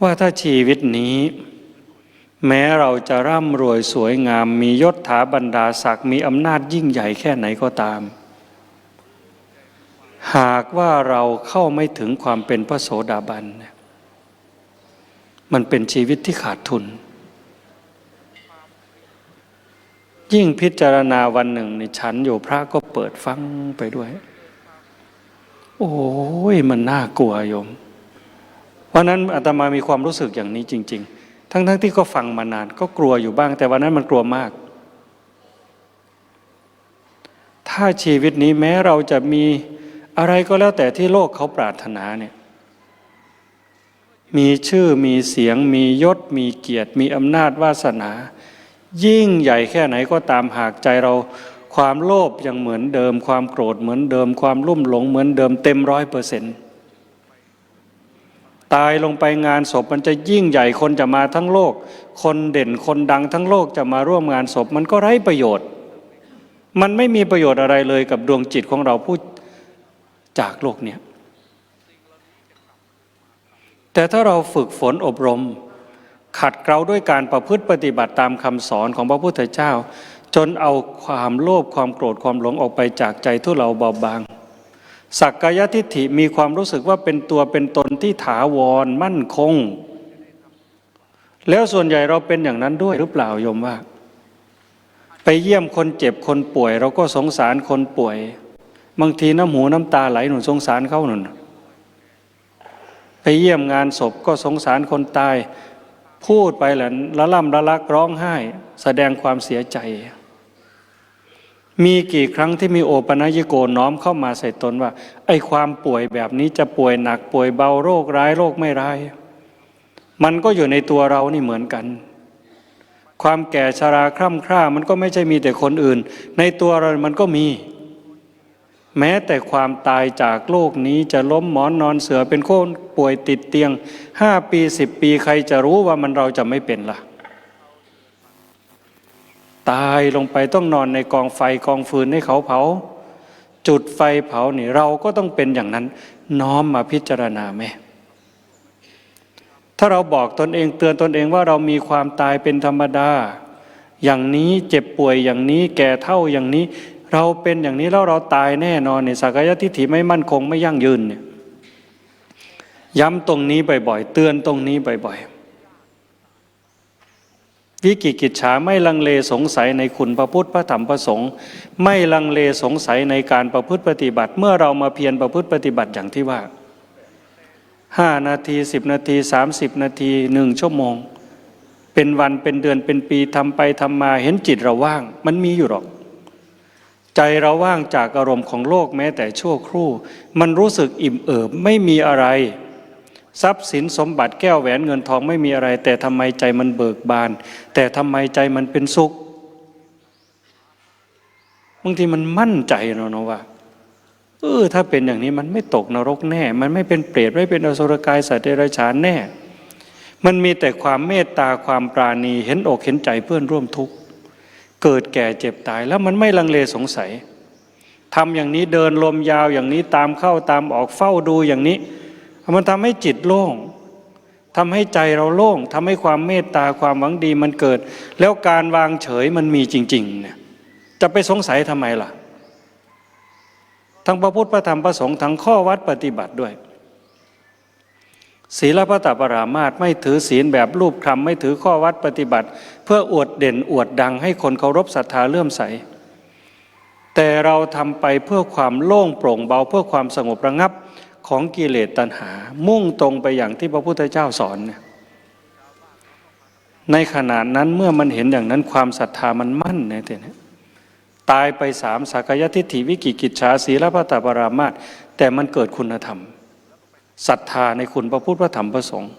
Speaker 4: ว่าถ้าชีวิตนี้แม้เราจะร่ำรวยสวยงามมียศถาบรรดาศักดิ์มีอำนาจยิ่งใหญ่แค่ไหนก็ตามหากว่าเราเข้าไม่ถึงความเป็นพระโสดาบันมันเป็นชีวิตที่ขาดทุนยิ่งพิจารณาวันหนึ่งในฉันอยู่พระก็เปิดฟังไปด้วยโอ้ยมันน่ากลัวโยมเพราะนั้นอาตมามีความรู้สึกอย่างนี้จริงๆทั้งที่ก็ฟังมานานก็กลัวอยู่บ้างแต่วันนั้นมันกลัวมากถ้าชีวิตนี้แม้เราจะมีอะไรก็แล้วแต่ที่โลกเขาปรารถนาเนี่ยมีชื่อมีเสียงมียศมีเกียรติมีอำนาจวาสนายิ่งใหญ่แค่ไหนก็ตามหากใจเราความโลภยังเหมือนเดิมความโกรธเหมือนเดิมความลุ่มหลงเหมือนเดิมเต็ม100%ตายลงไปงานศพมันจะยิ่งใหญ่คนจะมาทั้งโลกคนเด่นคนดังทั้งโลกจะมาร่วมงานศพมันก็ไร้ประโยชน์มันไม่มีประโยชน์อะไรเลยกับดวงจิตของเราผู้จากโลกเนี้ยแต่ถ้าเราฝึกฝนอบรมขัดเกลาด้วยการประพฤติปฏิบัติตามคำสอนของพระพุทธเจ้าจนเอาความโลภความโกรธความหลงออกไปจากใจทุเราเบาบางสักกายทิฏฐิมีความรู้สึกว่าเป็นตัวเป็นตนที่ถาวรมั่นคงแล้วส่วนใหญ่เราเป็นอย่างนั้นด้วยหรือเปล่าโยมว่าไปเยี่ยมคนเจ็บคนป่วยเราก็สงสารคนป่วยบางทีน้ำหูน้ำตาไหลหนุนสงสารเขาหนุนไปเยี่ยมงานศพก็สงสารคนตายพูดไปแหละละล่ำละลักร้องไห้แสดงความเสียใจมีกี่ครั้งที่มีโอปนญิโกน้อมเข้ามาใส่ตนว่าไอ้ความป่วยแบบนี้จะป่วยหนักป่วยเบาโรคร้ายโรคไม่ร้ายมันก็อยู่ในตัวเรานี่เหมือนกันความแก่ชราคร่ำคร่ามันก็ไม่ใช่มีแต่คนอื่นในตัวเรามันก็มีแม้แต่ความตายจากโลกนี้จะล้มหมอนนอนเสือเป็นคนป่วยติดเตียง5 ปี10 ปีใครจะรู้ว่าเราจะไม่เป็นล่ะตายลงไปต้องนอนในกองไฟกองฟืนให้เขาเผาจุดไฟเผานี่เราก็ต้องเป็นอย่างนั้นน้อมมาพิจารณาไหมถ้าเราบอกตนเองเตือนตนเองว่าเรามีความตายเป็นธรรมดาอย่างนี้เจ็บป่วยอย่างนี้แก่เฒ่าอย่างนี้เราเป็นอย่างนี้แล้วเราตายแน่นอนเนี่ยสักกายทิฏฐิไม่มั่นคงไม่ยั่งยืนเนี่ยย้ำตรงนี้บ่อยๆเตือนตรงนี้บ่อยๆวิกิกิจฉาไม่ลังเลสงสัยในคุณพระพุทธพระธรรมพระสงฆ์ไม่ลังเลสงสัยในการประพฤติปฏิบัติเมื่อเรามาเพียรประพฤติปฏิบัติอย่างที่ว่า5 นาที10 นาที30 นาที1 ชั่วโมงเป็นวันเป็นเดือนเป็นปีทำไปทำมาเห็นจิตเราว่างมันมีอยู่หรอกใจเราว่างจากอารมณ์ของโลกแม้แต่ชั่วครู่มันรู้สึกอิ่มเอิบไม่มีอะไรทรัพย์สินสมบัติแก้วแหวนเงินทองไม่มีอะไรแต่ทำไมใจมันเบิกบานแต่ทำไมใจมันเป็นสุขบางทีมันมั่นใจเนาะว่าถ้าเป็นอย่างนี้มันไม่ตกนรกแน่มันไม่เป็นเปรตไม่เป็นอสุรกายสัตว์เดรัจฉานแน่มันมีแต่ความเมตตาความปราณีเห็นอกเห็นใจเพื่อนร่วมทุกข์เกิดแก่เจ็บตายแล้วมันไม่ลังเลสงสัยทำอย่างนี้เดินลมยาวอย่างนี้ตามเข้าตามออกเฝ้าดูอย่างนี้มันทำให้จิตโล่งทำให้ใจเราโล่งทำให้ความเมตตาความหวังดีมันเกิดแล้วการวางเฉยมันมีจริงๆเนี่ยจะไปสงสัยทำไมล่ะทั้งพระพุทธพระธรรมพระสงฆ์ทั้งข้อวัดปฏิบัติด้วยศีลพัตตปรามาสไม่ถือศีลแบบรูปคำไม่ถือข้อวัดปฏิบัติเพื่ออวดเด่นอวดดังให้คนเคารพศรัทธาเลื่อมใสแต่เราทำไปเพื่อความโล่งโปร่งเบาเพื่อความสงบระงับของกิเลสตัณหามุ่งตรงไปอย่างที่พระพุทธเจ้าสอนในขณะนั้นเมื่อมันเห็นอย่างนั้นความศรัทธามันมั่นเนี่ยตายไป3สักกายทิฏฐิวิกิกิจฉาศีลพัตตปรามาสแต่มันเกิดคุณธรรมศรัทธาในคุณพระพุทธพระธรรมพระสงฆ์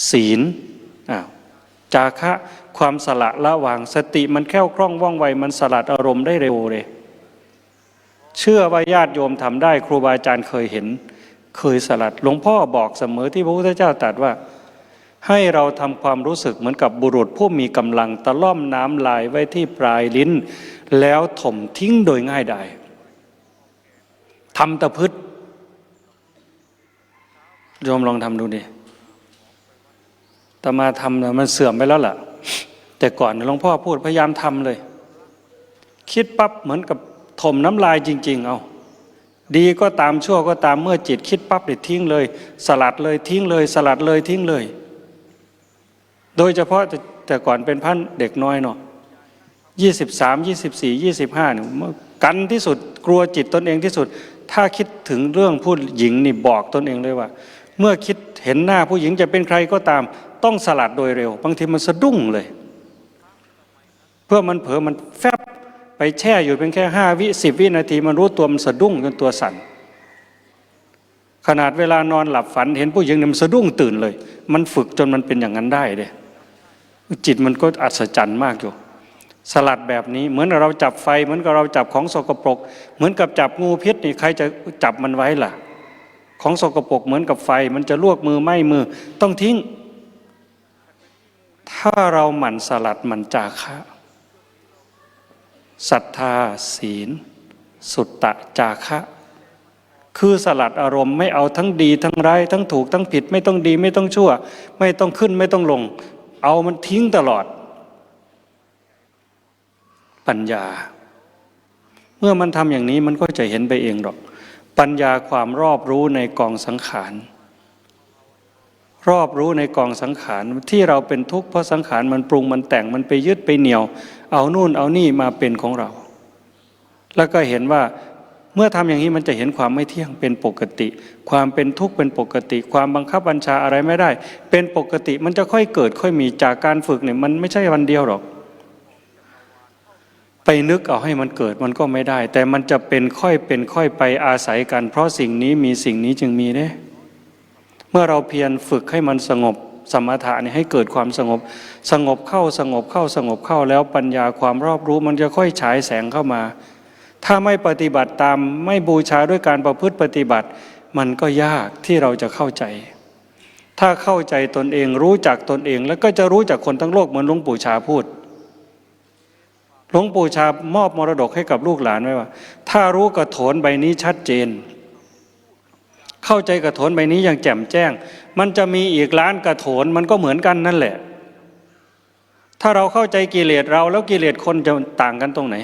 Speaker 4: ศีลจาคะความสละละวางสติมันแคล่วคล่องว่องไวมันสลัดอารมณ์ได้เร็วเลยเชื่อว่าญาติโยมทำได้ครูบาอาจารย์เคยเห็นเคยสลัดหลวงพ่อบอกเสมอที่พระพุทธเจ้าตรัสว่า ให้เราทำความรู้สึกเหมือนกับบุรุษผู้มีกำลังตะล่อมน้ำลายไว้ที่ปลายลิ้นแล้วถมทิ้งโดยง่ายดายทำตะพึดโยมลองทำดูดิแต่มาทำเนี่ยมันเสื่อมไปแล้วล่ะแต่ก่อนหลวงพ่อพูดพยายามทำเลยคิดปั๊บเหมือนกับถมน้ำลายจริงๆเอาดีก็ตามชั่วก็ตามเมื่อจิตคิดปั๊บเด็ดทิ้งเลยสลัดเลยทิ้งเลยสลัดเลยทิ้งเลยโดยเฉพาะแต่ก่อนเป็นพันเด็กน้อยเนาะ23 24 25เนี่ยกันที่สุดกลัวจิตตนเองที่สุดถ้าคิดถึงเรื่องผู้หญิงนี่บอกตนเองเลยว่าเมื่อคิดเห็นหน้าผู้หญิงจะเป็นใครก็ตามต้องสลัดโดยเร็วบางทีมันสะดุ้งเลยเพื่อมันเผลอมันแฟบไปแช่อยู่เป็นแค่5 วิ 10 วินาทีมันรู้ตัวมันสะดุ้งจนตัวสั่นขนาดเวลานอนหลับฝันเห็นผู้หญิงเนี่ยมันสะดุ้งตื่นเลยมันฝึกจนมันเป็นอย่างนั้นได้เลยจิตมันก็อัศจรรย์มากอยู่สลัดแบบนี้เหมือนเราจับไฟเหมือนกับเราจับของสกปรกเหมือนกับจับงูพิษนี่ใครจะจับมันไว้ล่ะของสกปรกเหมือนกับไฟมันจะลวกมือไหม้มือต้องทิ้งถ้าเราหมั่นสลัดหมั่นจาคะศรัทธาศีลสุตตะจาคะคือสลัดอารมณ์ไม่เอาทั้งดีทั้งร้ายทั้งถูกทั้งผิดไม่ต้องดีไม่ต้องชั่วไม่ต้องขึ้นไม่ต้องลงเอามันทิ้งตลอดปัญญาเมื่อมันทำอย่างนี้มันก็จะเห็นไปเองหรอกปัญญาความรอบรู้ในกองสังขารรอบรู้ในกองสังขารที่เราเป็นทุกข์เพราะสังขารมันปรุงมันแต่งมันไปยึดไปเหนี่ยวเอานู่นเอานี่มาเป็นของเราแล้วก็เห็นว่าเมื่อทำอย่างนี้มันจะเห็นความไม่เที่ยงเป็นปกติความเป็นทุกข์เป็นปกติความบังคับบัญชาอะไรไม่ได้เป็นปกติมันจะค่อยเกิดค่อยมีจากการฝึกเนี่ยมันไม่ใช่วันเดียวหรอกไปนึกเอาให้มันเกิดมันก็ไม่ได้แต่มันจะเป็นค่อยไปอาศัยกันเพราะสิ่งนี้มีสิ่งนี้จึงมีเด้เมื่อเราเพียรฝึกให้มันสงบสมถะเนี่ยให้เกิดความสงบสงบเข้าสงบเข้าสงบเข้าแล้วปัญญาความรอบรู้มันจะค่อยฉายแสงเข้ามาถ้าไม่ปฏิบัติตามไม่บูชาด้วยการประพฤติปฏิบัติมันก็ยากที่เราจะเข้าใจถ้าเข้าใจตนเองรู้จักตนเองแล้วก็จะรู้จักคนทั้งโลกเหมือนหลวงปู่ชาพูดหลวงปู่ชามอบมรดกให้กับลูกหลานไว้ว่าถ้ารู้กระโถนใบนี้ชัดเจนเข้าใจกระโถนใบนี้อย่างแจ่มแจ้งมันจะมีอีกล้านกระโถนมันก็เหมือนกันนั่นแหละถ้าเราเข้าใจกิเลสเราแล้วกิเลสคนจะต่างกันตรงไหน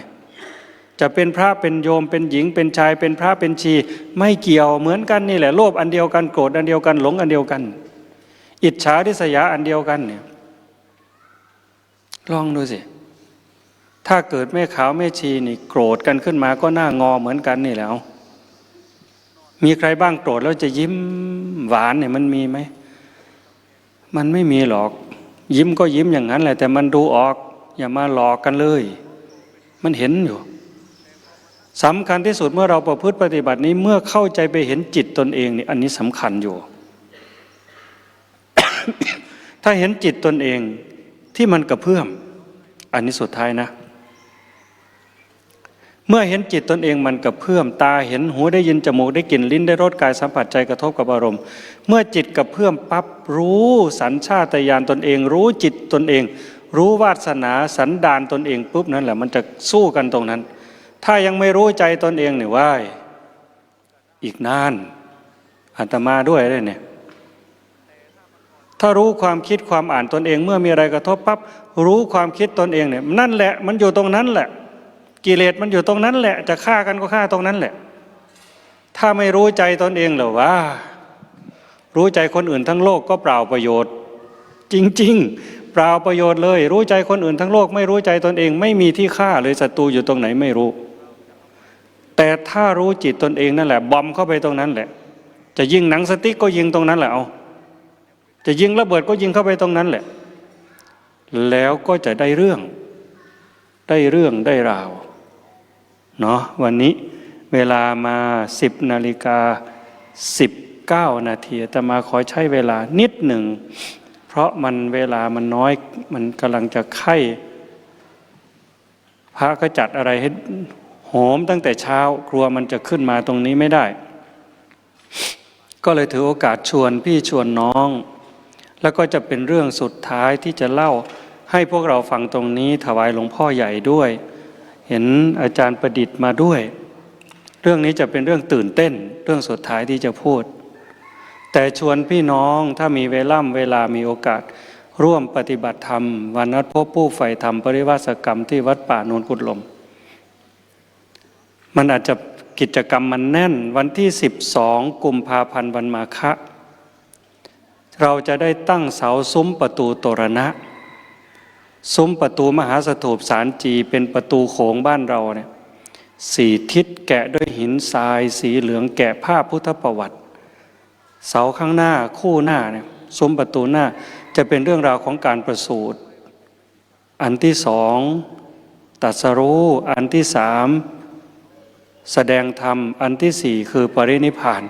Speaker 4: จะเป็นพระเป็นโยมเป็นหญิงเป็นชายเป็นพระเป็นชีไม่เกี่ยวเหมือนกันนี่แหละโลภอันเดียวกันโกรธอันเดียวกันหลงอันเดียวกันอิจฉาริษยาอันเดียวกันเนี่ยลองดูสิถ้าเกิดแม่ขาวแม่ชีนี่โกรธกันขึ้นมาก็หน้างอเหมือนกันนี่แล้วมีใครบ้างโกรธแล้วจะยิ้มหวานเนี่ยมันมีไหมมันไม่มีหรอกยิ้มก็ยิ้มอย่างนั้นแหละแต่มันดูออกอย่ามาหลอกกันเลยมันเห็นอยู่สำคัญที่สุดเมื่อเราประพฤติปฏิบัตินี้เมื่อเข้าใจไปเห็นจิตตนเองนี่อันนี้สำคัญอยู่ ถ้าเห็นจิตตนเองที่มันกระเพื่อมอันนี้สุดท้ายนะเมื่อเห็นจิตตนเองมันกระเพื่อมตาเห็นหูได้ยินจมูกได้กลิ่นลิ้นได้รสกายสัมผัสใจกระทบกับอารมณ์เมื่อจิตกระเพื่อมปั๊บรู้สัญชาตญาณตนเองรู้จิตตนเองรู้วาสนาสันดานตนเองปุ๊บนั่นแหละมันจะสู้กันตรงนั้นถ้ายังไม่รู้ใจตนเองเนี่ยว่าอีกนานอาตมาด้วยเลยเนี่ยถ้ารู้ความคิดความอ่านตนเองเมื่อมีอะไรกระทบปั๊บรู้ความคิดตนเองเนี่ยนั่นแหละมันอยู่ตรงนั้นแหละกิเลสมันอยู่ตรงนั้นแหละจะฆ่ากันก็ฆ่าตรงนั้นแหละถ้าไม่รู้ใจตนเองหรอว่ารู้ใจคนอื่นทั้งโลกก็เปล่าประโยชน์จริงๆเปล่าประโยชน์เลยรู้ใจคนอื่นทั้งโลกไม่รู้ใจตนเองไม่มีที่ฆ่าเลยศัตรูอยู่ตรงไหนไม่รู้แต่ถ้ารู้จิตตนเองนั่นแหละบอมเข้าไปตรงนั้นแหละจะยิงหนังสติ๊กก็ยิงตรงนั้นแหละเอาจะยิงระเบิดก็ยิงเข้าไปตรงนั้นแหละแล้วก็จะได้เรื่องได้ราวเนาะวันนี้เวลามา10:19 นาทีแต่มาขอใช้เวลานิดหนึ่งเพราะมันเวลามันน้อยมันกำลังจะไข้พระก็จัดอะไรให้โหมตั้งแต่เช้ากลัวมันจะขึ้นมาตรงนี้ไม่ได้ก็เลยถือโอกาสชวนพี่ชวนน้อง แล้วก็จะเป็นเรื่องสุดท้ายที่จะเล่าให้พวกเราฟังตรงนี้ถวายหลวงพ่อใหญ่ด้วยเห็นอาจารย์ประดิษฐ์มาด้วยเรื่องนี้จะเป็นเรื่องตื่นเต้นเรื่องสุดท้ายที่จะพูดแต่ชวนพี่น้องถ้ามีเวลามีโอกาสร่วมปฏิบัติธรรมวันนัดพบผู้ใฝ่ธรรมปริวาสกรรมที่วัดป่าโนนกุฎลมมันอาจจะกิจกรรมมันแน่นวันที่12 กุมภาพันธ์วันมาฆะเราจะได้ตั้งเสาซุ้มประตูโตรณะซุ้มประตูมหาสถูปสารจีเป็นประตูโขงบ้านเราเนี่ย4 ทิศแกะด้วยหินทรายสีเหลืองแกะผ้าพุทธประวัติเสาข้างหน้าคู่หน้าเนี่ยซุ้มประตูหน้าจะเป็นเรื่องราวของการประสูติอันที่2ตรัสรู้อันที่3แสดงธรรมอันที่4คือปรินิพพาน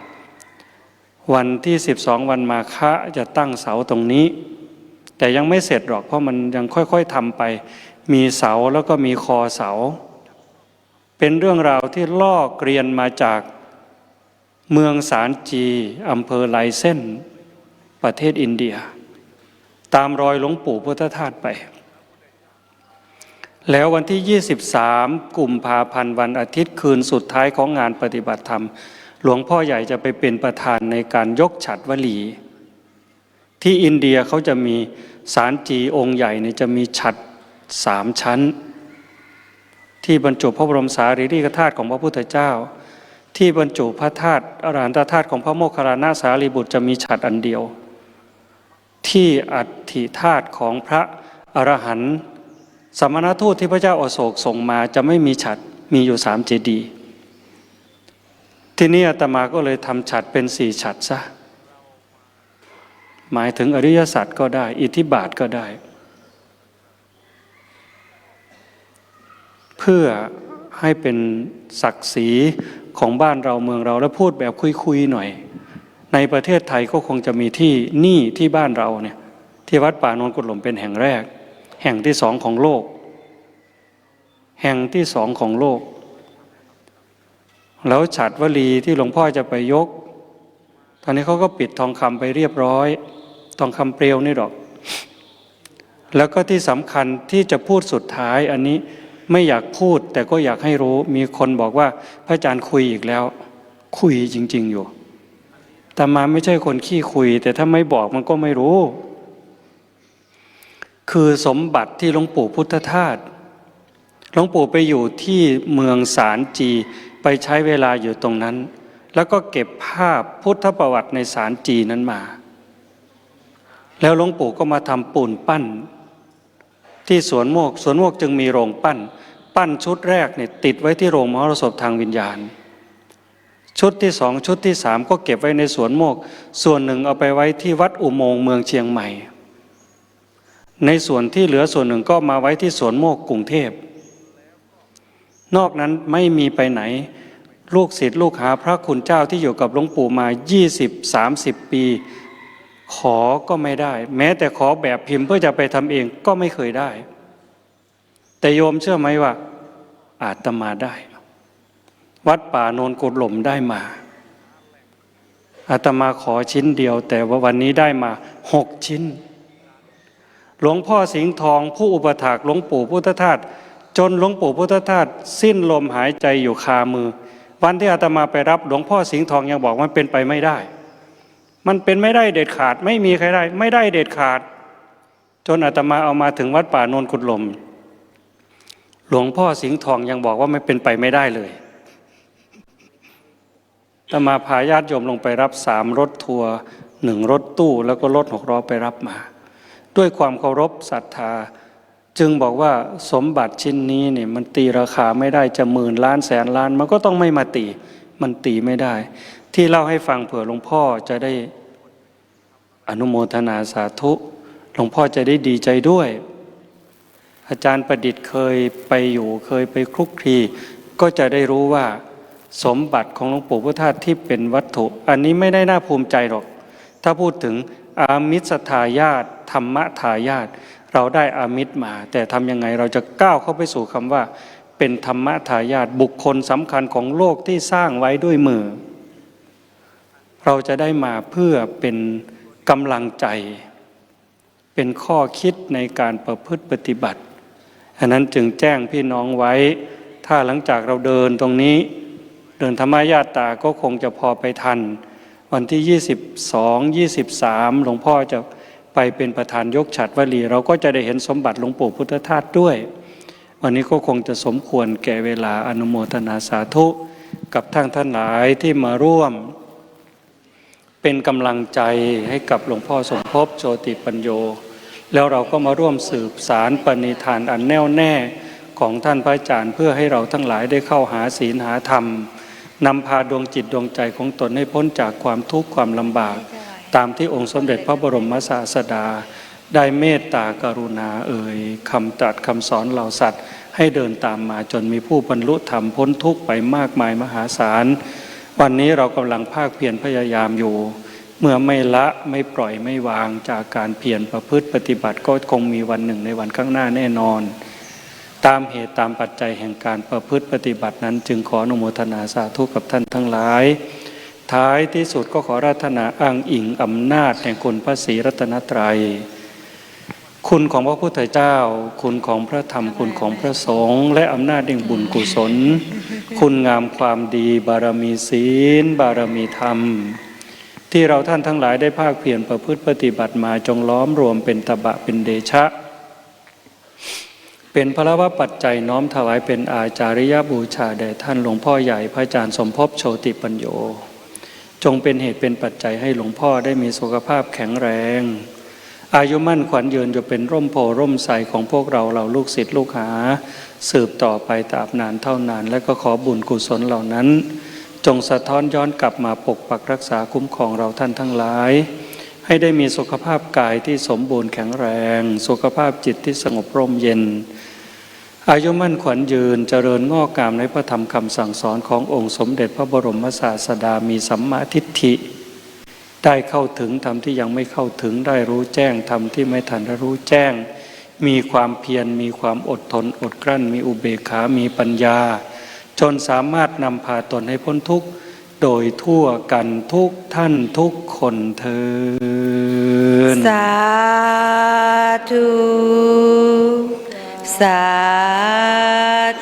Speaker 4: วันที่12วันมาฆะจะตั้งเสาตรงนี้แต่ยังไม่เสร็จหรอกเพราะมันยังค่อยๆทำไปมีเสาแล้วก็มีคอเสาเป็นเรื่องราวที่ลอกเรียนมาจากเมืองสารจีอำเภอไลเส้นประเทศอินเดียตามรอยหลวงปู่พุทธทาสไปแล้ววันที่23 กุมภาพันธ์วันอาทิตย์คืนสุดท้ายของงานปฏิบัติธรรมหลวงพ่อใหญ่จะไปเป็นประธานในการยกฉัตรวลีที่อินเดียเขาจะมีศาลจีองค์ใหญ่เนี่ยจะมีฉัตร3 ชั้นที่บรรจุพระบรมสารีริกธาตุของพระพุทธเจ้าที่บรรจุพระธาตุอรหันตธาตุของพระโมคคัลลานะสารีบุตรจะมีฉัตรอันเดียวที่อัฐิธาตุของพระอรหันต์สมณทูตที่พระเจ้าอโศกส่งมาจะไม่มีฉัตรมีอยู่3 เจดีย์ที่นี่อาตมาก็เลยทำฉัตรเป็น4 ฉัตรซะหมายถึงอริยสัจก็ได้อิทธิบาทก็ได้เพื่อให้เป็นศักดิ์ศรีของบ้านเราเมืองเราและพูดแบบคุยๆหน่อยในประเทศไทยก็คงจะมีที่นี่ที่บ้านเราเนี่ยที่วัดป่าโนนกุฎหลมเป็นแห่งแรกแห่งที่2ของโลกแห่งที่2ของโลกแล้วฉัตรวลีที่หลวงพ่อจะไปยกตอนนี้เขาก็ปิดทองคำไปเรียบร้อยทองคำเปลวนี่หรอกแล้วก็ที่สำคัญที่จะพูดสุดท้ายอันนี้ไม่อยากพูดแต่ก็อยากให้รู้มีคนบอกว่าพระอาจารย์คุยอีกแล้วคุยจริงๆอยู่แต่มาไม่ใช่คนขี้คุยแต่ถ้าไม่บอกมันก็ไม่รู้คือสมบัติที่หลวงปู่พุทธทาสหลวงปู่ไปอยู่ที่เมืองสารจีไปใช้เวลาอยู่ตรงนั้นแล้วก็เก็บภาพพุทธประวัติในสารจีนั้นมาแล้วหลวงปู่ก็มาทำปูนปั้นที่สวนโมกจึงมีโรงปั้นชุดแรกเนี่ยติดไว้ที่โรงมหรสพทางวิญญาณชุดที่2ชุดที่3ก็เก็บไว้ในสวนโมกส่วนหนึ่งเอาไปไว้ที่วัดอุโมงค์เมืองเชียงใหม่ในส่วนที่เหลือส่วนหนึ่งก็มาไว้ที่สวนโมกกรุงเทพนอกนั้นไม่มีไปไหนลูกศิษย์ลูกหาพระคุณเจ้าที่อยู่กับหลวงปู่มา 20-30 ปีขอก็ไม่ได้แม้แต่ขอแบบพิมพ์เพื่อจะไปทำเองก็ไม่เคยได้แต่โยมเชื่อไหมว่าอาตมาได้วัดป่าโนนกุฎหลมได้มาอาตมาขอชิ้นเดียวแต่ว่าวันนี้ได้มา6 ชิ้นหลวงพ่อสิงห์ทองผู้อุปถากหลวงปู่พุทธทาสจนหลวงปู่พุทธทาสสิ้นลมหายใจอยู่คามือวันที่อาตมาไปรับหลวงพ่อสิงห์ทองยังบอกมันเป็นไปไม่ได้มันเป็นไม่ได้เด็ดขาดไม่มีใครได้ไม่ได้เด็ดขาดจนอาตมาเอามาถึงวัดป่าโนนกุฎหลมหลวงพ่อสิงห์ทองยังบอกว่าไม่เป็นไปไม่ได้เลยอาตมาพาญาติโยมลงไปรับ3 รถทัวร์1 รถตู้แล้วก็รถ6 ล้อไปรับมาด้วยความเคารพศรัทธาจึงบอกว่าสมบัติชิ้นนี้เนี่ยมันตีราคาไม่ได้จะหมื่นล้านแสนล้านมันก็ต้องไม่มาตีมันตีไม่ได้ที่เล่าให้ฟังเผื่อหลวงพ่อจะได้อนุโมทนาสาธุหลวงพ่อจะได้ดีใจด้วยอาจารย์ประดิษฐ์เคยไปอยู่เคยไปคลุกคลีก็จะได้รู้ว่าสมบัติของหลวงปู่พุทธทาสที่เป็นวัตถุอันนี้ไม่ได้น่าภูมิใจหรอกถ้าพูดถึงอามิสทายาทธรรมทายาทเราได้อามิสมาแต่ทำยังไงเราจะก้าวเข้าไปสู่คำว่าเป็นธรรมทายาทบุคคลสำคัญของโลกที่สร้างไว้ด้วยมือเราจะได้มาเพื่อเป็นกำลังใจ เป็นข้อคิดในการประพฤติปฏิบัติอันนั้นจึงแจ้งพี่น้องไว้ถ้าหลังจากเราเดินตรงนี้เดินธรรมญาตราก็คงจะพอไปทันวันที่22 23หลวงพ่อจะไปเป็นประธานยกฉัตรวลีเราก็จะได้เห็นสมบัติหลวงปู่พุทธทาสด้วยวันนี้ก็คงจะสมควรแก่เวลาอนุโมทนาสาธุกับท่านหลายที่มาร่วมเป็นกำลังใจให้กับหลวงพ่อสมภพโชติปัญโยแล้วเราก็มาร่วมสืบสารปณิธานอันแน่วแน่ของท่านพระอาจารย์เพื่อให้เราทั้งหลายได้เข้าหาศีลหาธรรมนำพาดวงจิตดวงใจของตนให้พ้นจากความทุกข์ความลำบากตามที่องค์สมเด็จพระบรมศาสดาได้เมตตากรุณาคำตรัสคำสอนเหล่าสัตว์ให้เดินตามมาจนมีผู้บรรลุธรรมพ้นทุกข์ไปมากมายมหาศาลวันนี้เรากำลังภาคเพียรพยายามอยู่เมื่อไม่ละไม่ปล่อยไม่วางจากการเพียรประพฤติปฏิบัติก็คงมีวันหนึ่งในวันข้างหน้าแน่นอนตามเหตุตามปัจจัยแห่งการประพฤติปฏิบัตินั้นจึงขออนุโมทนาสาธุกับท่านทั้งหลายท้ายที่สุดก็ขอราธนาอ้างอิงอำนาจแห่งคุณพระศรีรัตนตรัยคุณของพระพุทธเจ้าคุณของพระธรรมคุณของพระสงฆ์และอำนาจแห่งบุญกุศลคุณงามความดีบารมีศีลบารมีธรรมที่เราท่านทั้งหลายได้ภาคเพียรประพฤติปฏิบัติมาจงล้อมรวมเป็นตบะเป็นเดชะเป็นพระวปัจจัยน้อมถวายเป็นอาจาริยบูชาแด่ท่านหลวงพ่อใหญ่พระอาจารย์สมภพโชติปัญโยจงเป็นเหตุเป็นปัจจัยให้หลวงพ่อได้มีสุขภาพแข็งแรงอายุมั่นขวัญยืนจะเป็นร่มโพร่มใสของพวกเราลูกศิษย์ลูกหาสืบต่อไปตราบนานเท่านานและก็ขอบุญกุศลเหล่านั้นจงสะท้อนย้อนกลับมาปกปักรักษาคุ้มครองเราท่านทั้งหลายให้ได้มีสุขภาพกายที่สมบูรณ์แข็งแรงสุขภาพจิตที่สงบร่มเย็นอายุมั่นขวัญยืนเจริญงอกงามในพระธรรมคำสั่งสอนขององค์สมเด็จพระบรมศาสดามีสัมมาทิฏฐิได้เข้าถึงธรรมที่ยังไม่เข้าถึงได้รู้แจ้งธรรมที่ไม่ทันได้รู้แจ้งมีความเพียรมีความอดทนอดกลั้นมีอุเบกขามีปัญญาจนสามารถนำพาตนให้พ้นทุกข์โดยทั่วกันทุกท่านทุกคนเทอญ
Speaker 3: สาธุสา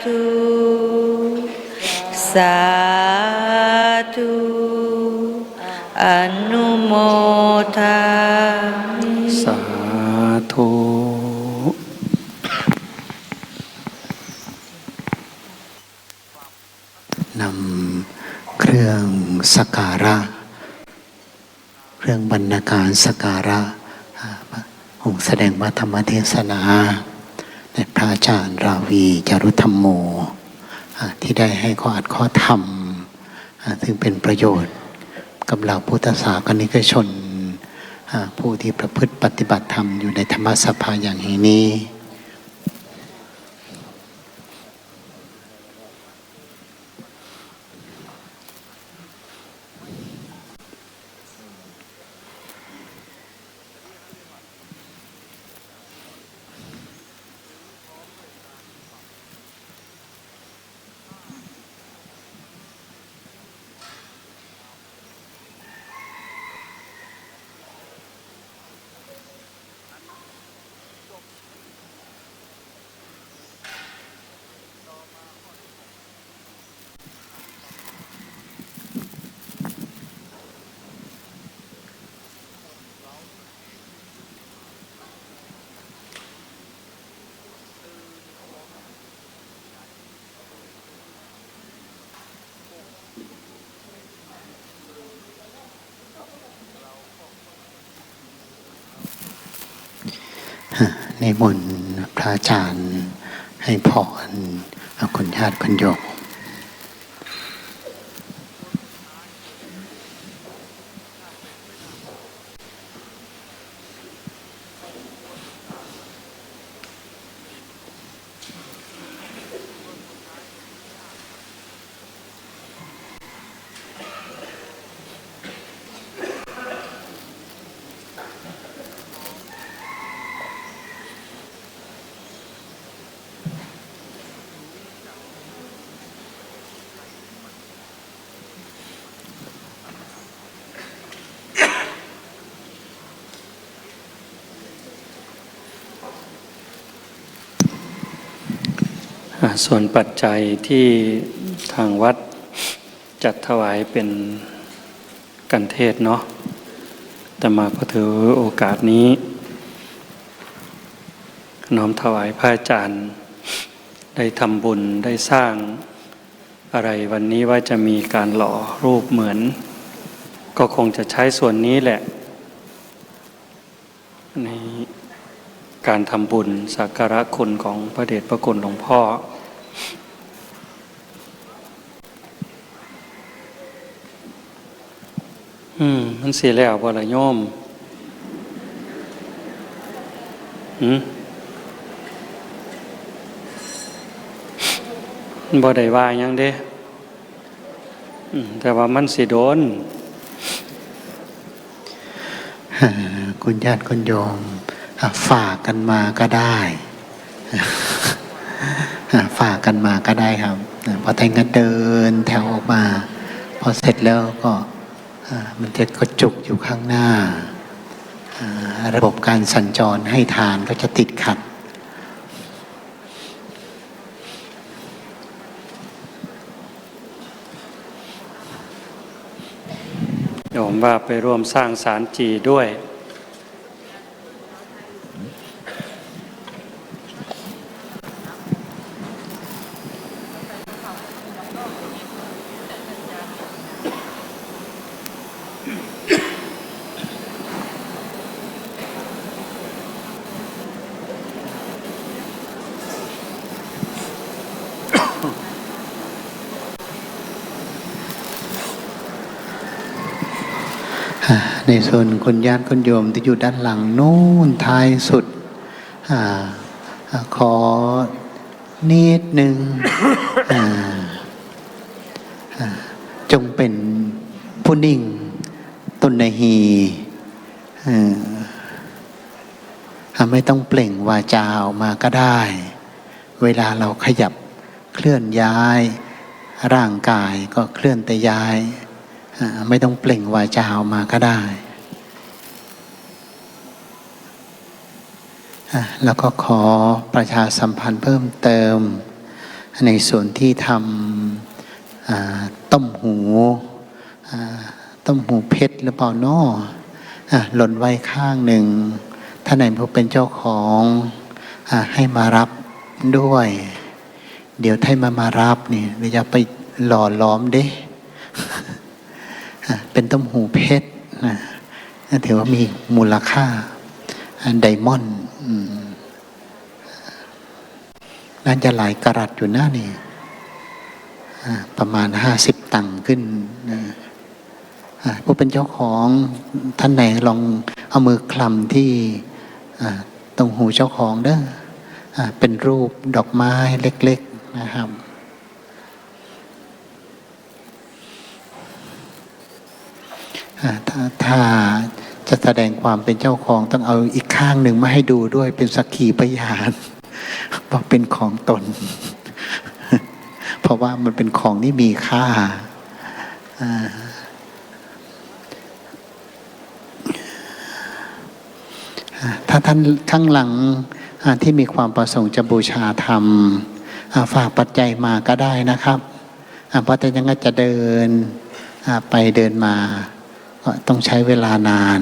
Speaker 3: ธุสาธุอนุโมทามิ
Speaker 4: สาธุ
Speaker 2: นำเครื่องสักการะเครื่องบรรณาการสักการะองค์แสดงพระธรรมเทศนาในพระอาจารย์ราวีจารุธรรมโมที่ได้ให้ข้ออัดข้อธรรมซึ่งเป็นประโยชน์กับเหล่าพุทธศาสนิกชนผู้ที่ประพฤติปฏิบัติธรรมอยู่ในธรรมสภาอย่างนี้ นิมนต์พระอาจารย์ให้พรคุณญาติคุณโยม
Speaker 4: ส่วนปัจจัยที่ทางวัดจัดถวายเป็นกันเทศเนาะแต่มาก็ถือโอกาสนี้น้อมถวายพระอาจารย์ได้ทำบุญได้สร้างอะไรวันนี้ว่าจะมีการหล่อรูปเหมือนก็คงจะใช้ส่วนนี้แหละในการทำบุญสักการะคุณของพระเดชพระคุณหลวงพ่อมันเสียแล้วบ่ละโยมบ่ได้ว่าหยังเด้แต่ว่ามันสิโดน
Speaker 2: คุณญาติคุณโยมฝากกันมาก็ได้ฝากกันมาก็ได้ครับพอแทงก็เดินแถวออกมาพอเสร็จแล้วก็มันจะกระจุกอยู่ข้างหน้าระบบการสัญจรให้ทานก็จะติดขัด
Speaker 4: โยมว่าไปร่วมสร้างศาลจีด้วย
Speaker 2: ในส่วนคุณญาติคุณโยมที่อยู่ด้านหลังนู้นท้ายสุดขอนิดหนึ่งจงเป็นผู้นิ่งตุนหีไม่ต้องเปล่งวาจาออกมาก็ได้เวลาเราขยับเคลื่อนย้ายร่างกายก็เคลื่อนแต่ย้ายไม่ต้องเปล่งวาจาออกมาก็ได้แล้วก็ขอประชาสัมพันธ์เพิ่มเติมในส่วนที่ทำต้มหูเพชรหรือเปล่าน้อหล่นไว้ข้างหนึ่งท่านไหนผู้เป็นเจ้าของให้มารับด้วยเดี๋ยวถ้ามารับนี่เราจะไปหล่อล้อมเด้เป็นต้มหูเพชรถือว่ามีมูลค่าไดมอนด์น่าจะหลายกะรัตอยู่หน้านี่ประมาณ50 ตังค์ขึ้นผู้เป็นเจ้าของท่านไหนลองเอามือคลำที่ตรงหูเจ้าของเด้อเป็นรูปดอกไม้เล็กๆนะครับถ้าจะแสดงความเป็นเจ้าของต้องเอาอีกข้างหนึ่งมาให้ดูด้วยเป็นสักขีพยานว่าเป็นของตนเพราะว่ามันเป็นของที่มีค่าถ้าท่านข้างหลังที่มีความประสงค์จะบูชาธรรมฝากปัจจัยมาก็ได้นะครับเพราะแต่ยังจะเดินไปเดินมาก็ต้องใช้เวลานาน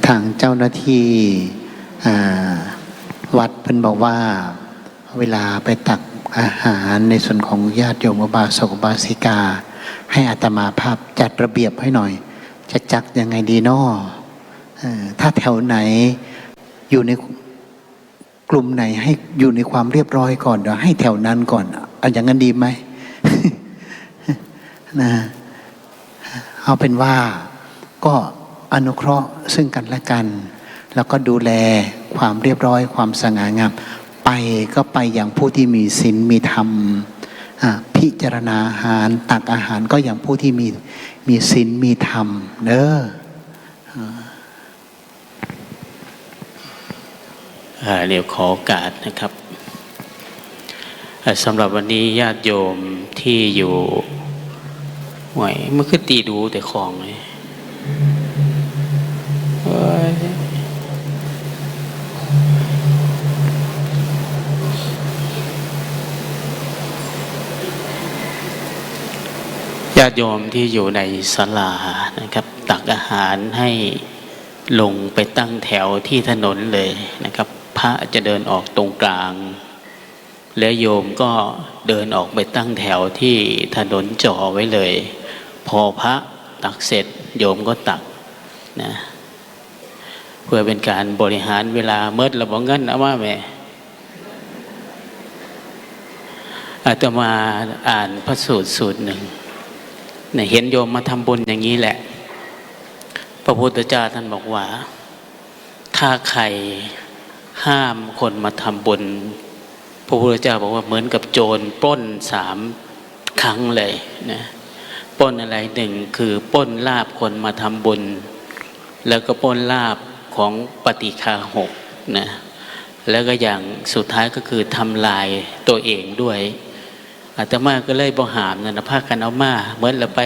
Speaker 2: ทางเจ้าหน้าที่วัดเพิ่นบอกว่าเวลาไปตักอาหารในส่วนของญาติโยมอุบาสกอุบาสิกาให้อาตมาภาพจัดระเบียบให้หน่อยจะจักยังไงดีน้อถ้าแถวไหนอยู่ในกลุ่มไหนให้อยู่ในความเรียบร้อยก่อนเดี๋ยวให้แถวนั้นก่อนเอาอย่างนั้นดีไหม นะเอาเป็นว่าก็อนุเคราะห์ซึ่งกันและกัน แล้วก็ดูแลความเรียบร้อยความสง่างามไปก็ไปอย่างผู้ที่มีศีลมีธรรมพิจารณาอาหารตักอาหารก็อย่างผู้ที่มีศีลมีธรรมเด้อ
Speaker 5: เดี๋ยวขอโอกาสนะครับสำหรับวันนี้ญาติโยมที่อยู่หวยเมื่อคืนตีดูแต่ของเลยญาติโยมที่อยู่ในศาลานะครับตักอาหารให้ลงไปตั้งแถวที่ถนนเลยนะครับพระจะเดินออกตรงกลางและโยมก็เดินออกไปตั้งแถวที่ถนนจ่อไว้เลยพอพระตักเสร็จโยมก็ตักนะเพื่อเป็นการบริหารเวลาเมื่อเราบอกงั้นนะว่าแม่อาตมาอ่านพระสูตรหนึ่งเนี่ยเห็นโยมมาทำบุญอย่างนี้แหละพระพุทธเจ้าท่านบอกว่าถ้าใครห้ามคนมาทำบุญพระพุทธเจ้าบอกว่าเหมือนกับโจรปล้น3 ครั้งเลยนะปล้นอะไรหนึ่งคือปล้นลาภคนมาทำบุญแล้วก็ปล้นลาภของปฏิฆาหกนะแล้วก็อย่างสุดท้ายก็คือทำลายตัวเองด้วยอาตมาก็เลยบอกหามนะพากันเอามาเหมือนเราไป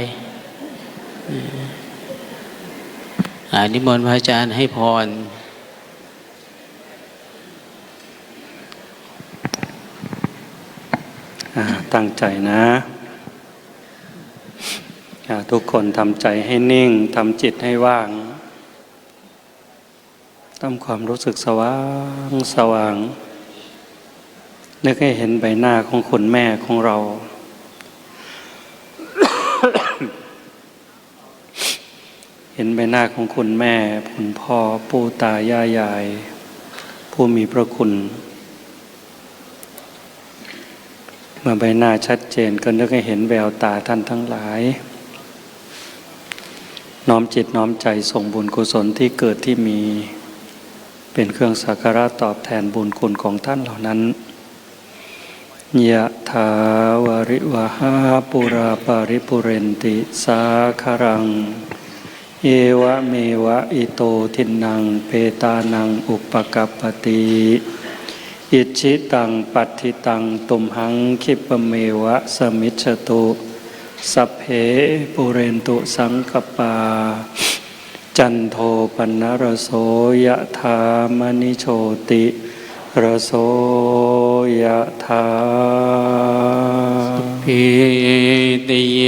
Speaker 5: นิมนต์พระอาจารย์ให้พร
Speaker 4: ตั้งใจนะทุกคนทำใจให้นิ่งทำจิตให้ว่างทำความรู้สึกสว่างนึกให้เห็นใบหน้าของคุณแม่ของเรา เห็นใบหน้าของคุณแม่คุณพ่อปู่ตายายผู้มีพระคุณเมื่อใบหน้าชัดเจนก็นึกให้เห็นแววตาท่านทั้งหลายน้อมจิตน้อมใจส่งบุญกุศลที่เกิดที่มีเป็นเครื่องสักการะตอบแทนบุญคุณของท่านเหล่านั้นยะถาวาริวหาปุราปาริปุเรนติสาคารังเอวะเมวะอิโตทินังเปตานังอุปกัปปติอิชิตังปัฏฐิตังตุมหังคิปเมวะสมิจฉตุสัพเพปุเรนตุสังกปาจันโทปนรโสยะถามณิโชติระโสยะถา
Speaker 5: พิติโย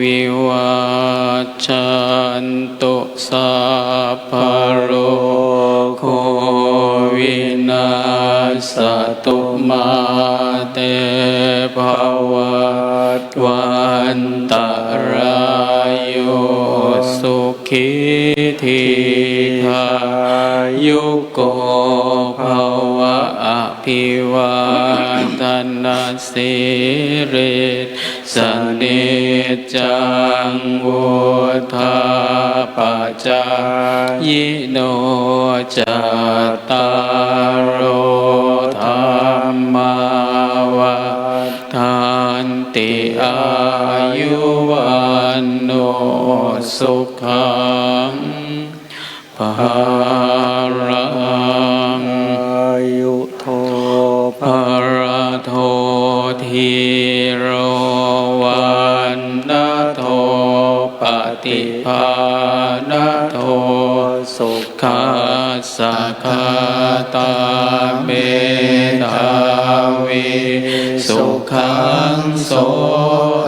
Speaker 5: วิวัชชันตุสัพพะโรโควินาศตุมาเตภวัตวันตรายโยสุขิทีขายุโกภวะอภิวาทนาสิริสเนจังวุธาปจายโนจัตตารโอธรรมาวัฏันติอายุวันโนสุขังภารัง
Speaker 4: อายุโท
Speaker 5: ภรโททีโรวันนะโทปฏิภาณโท
Speaker 4: สุ
Speaker 5: ขัสสะคาตาเมธาวิสุขังโส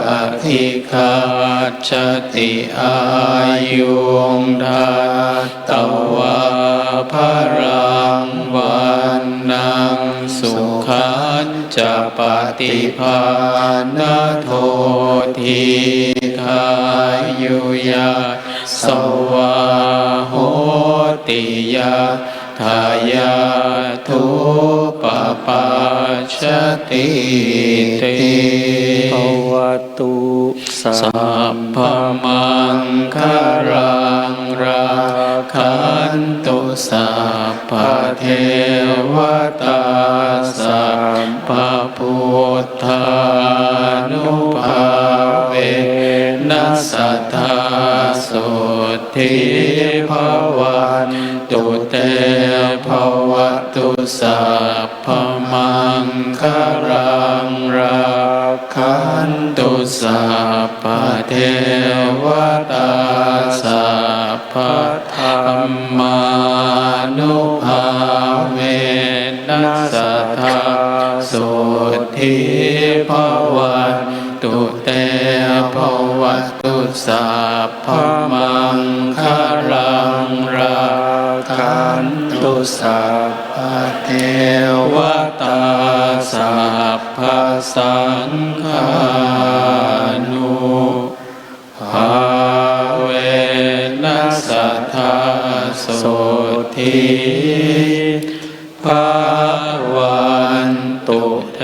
Speaker 5: อธิคาชติอายุงทา ตวาภรังวันนังสุขันจะปฏิภาณโททีขายุยาสวาโหติยาทายาทุปปัชชติเต
Speaker 4: ภวตุ
Speaker 5: สัพพมังคารังราคันตุสัพพเทวตาสัพพพุทธานุภาเวนัสสัทธาสุทธิภวันตุเตภวตุสัพพมังคารังราคันตุสัพพเทวตาสัพพธรรมานุภาเวนัสสัทธาสุทธิภวันตุเตภวตุสัพพมังคารังราคันตุสัพพเทวตาสัพพสังฆานุภาเวนัสสัทธาสุทธิภวันตุเต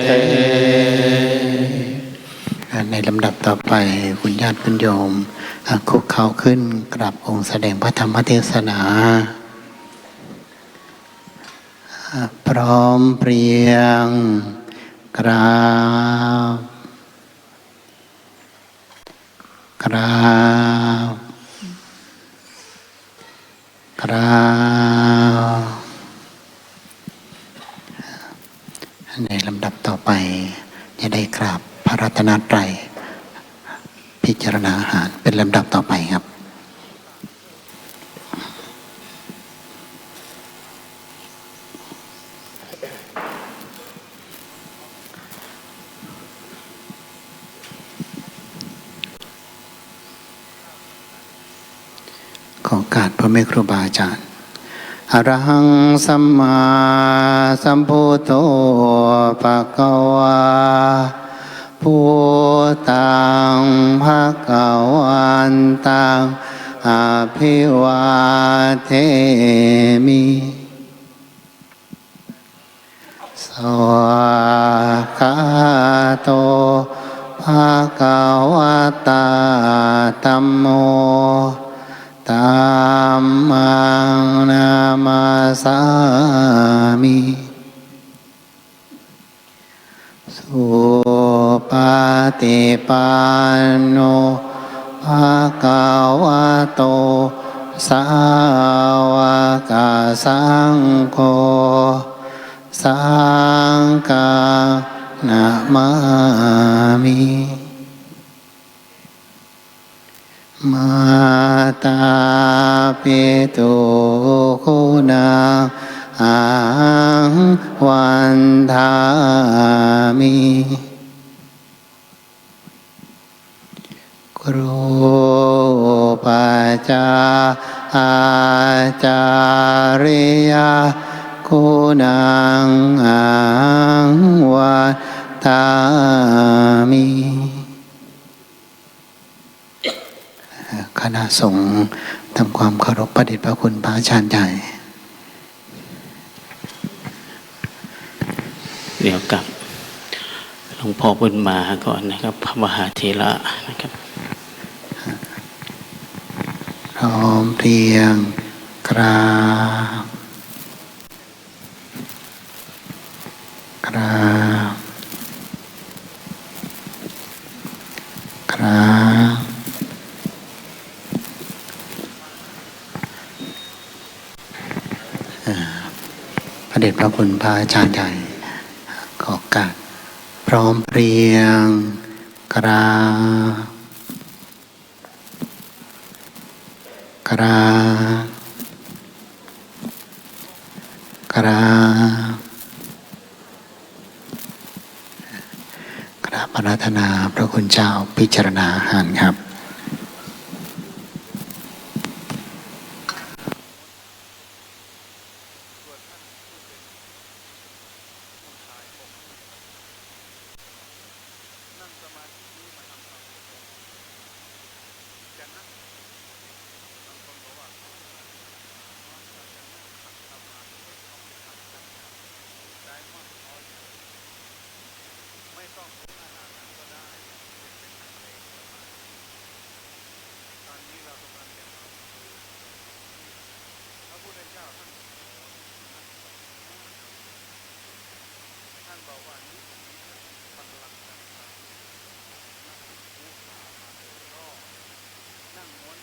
Speaker 2: ในลำดับต่อไปคุณญาติคุณโยมคุกเข่าขึ้นกราบองค์แสดงพระธรรมเทศนาพร้อมเพรียงกราบกราบกราบในลำดับต่อไปจะได้กราบพระรัตนตรัยพิจารณาอาหารเป็นลำดับต่อไปครับขอโอกาสพ่อแม่ครูบาอาจารย์อรหังสัมมาสัมพุทโธภะคะวาพุทธังภะคะวันตังอภิวาเทมิสวากขาโตภะคะวะตาธัมโมธัมมังนามาสามิสุปฏิปันโนภะคะวะโตสาวกสังโฆสังฆังนะมามิมาตาปิตุคุณาอังวันทามิครูปัจจาอาจาริยาคุณังอังวันทามิคณะสงฆ์ทำความเคารพประเดชพระคุณพระอาจารย์ใหญ่
Speaker 5: เดี๋ยวกับหลวงพ่อบุญมาก่อนนะครับพระมหาเถระนะครับ
Speaker 2: พร้อมเพรียงกราบกราบกราบพระเดชพระคุณพระอาจารย์ใหญ่ขอโอกาสพร้อมเพรียงกราบกราบกราบกราบอาราธนาพระคุณเจ้าพิจารณาอาหารครับ
Speaker 6: ท่านบอกว่านิสิพลังต่างๆนั่งผู้สามาเออนั่งม้วน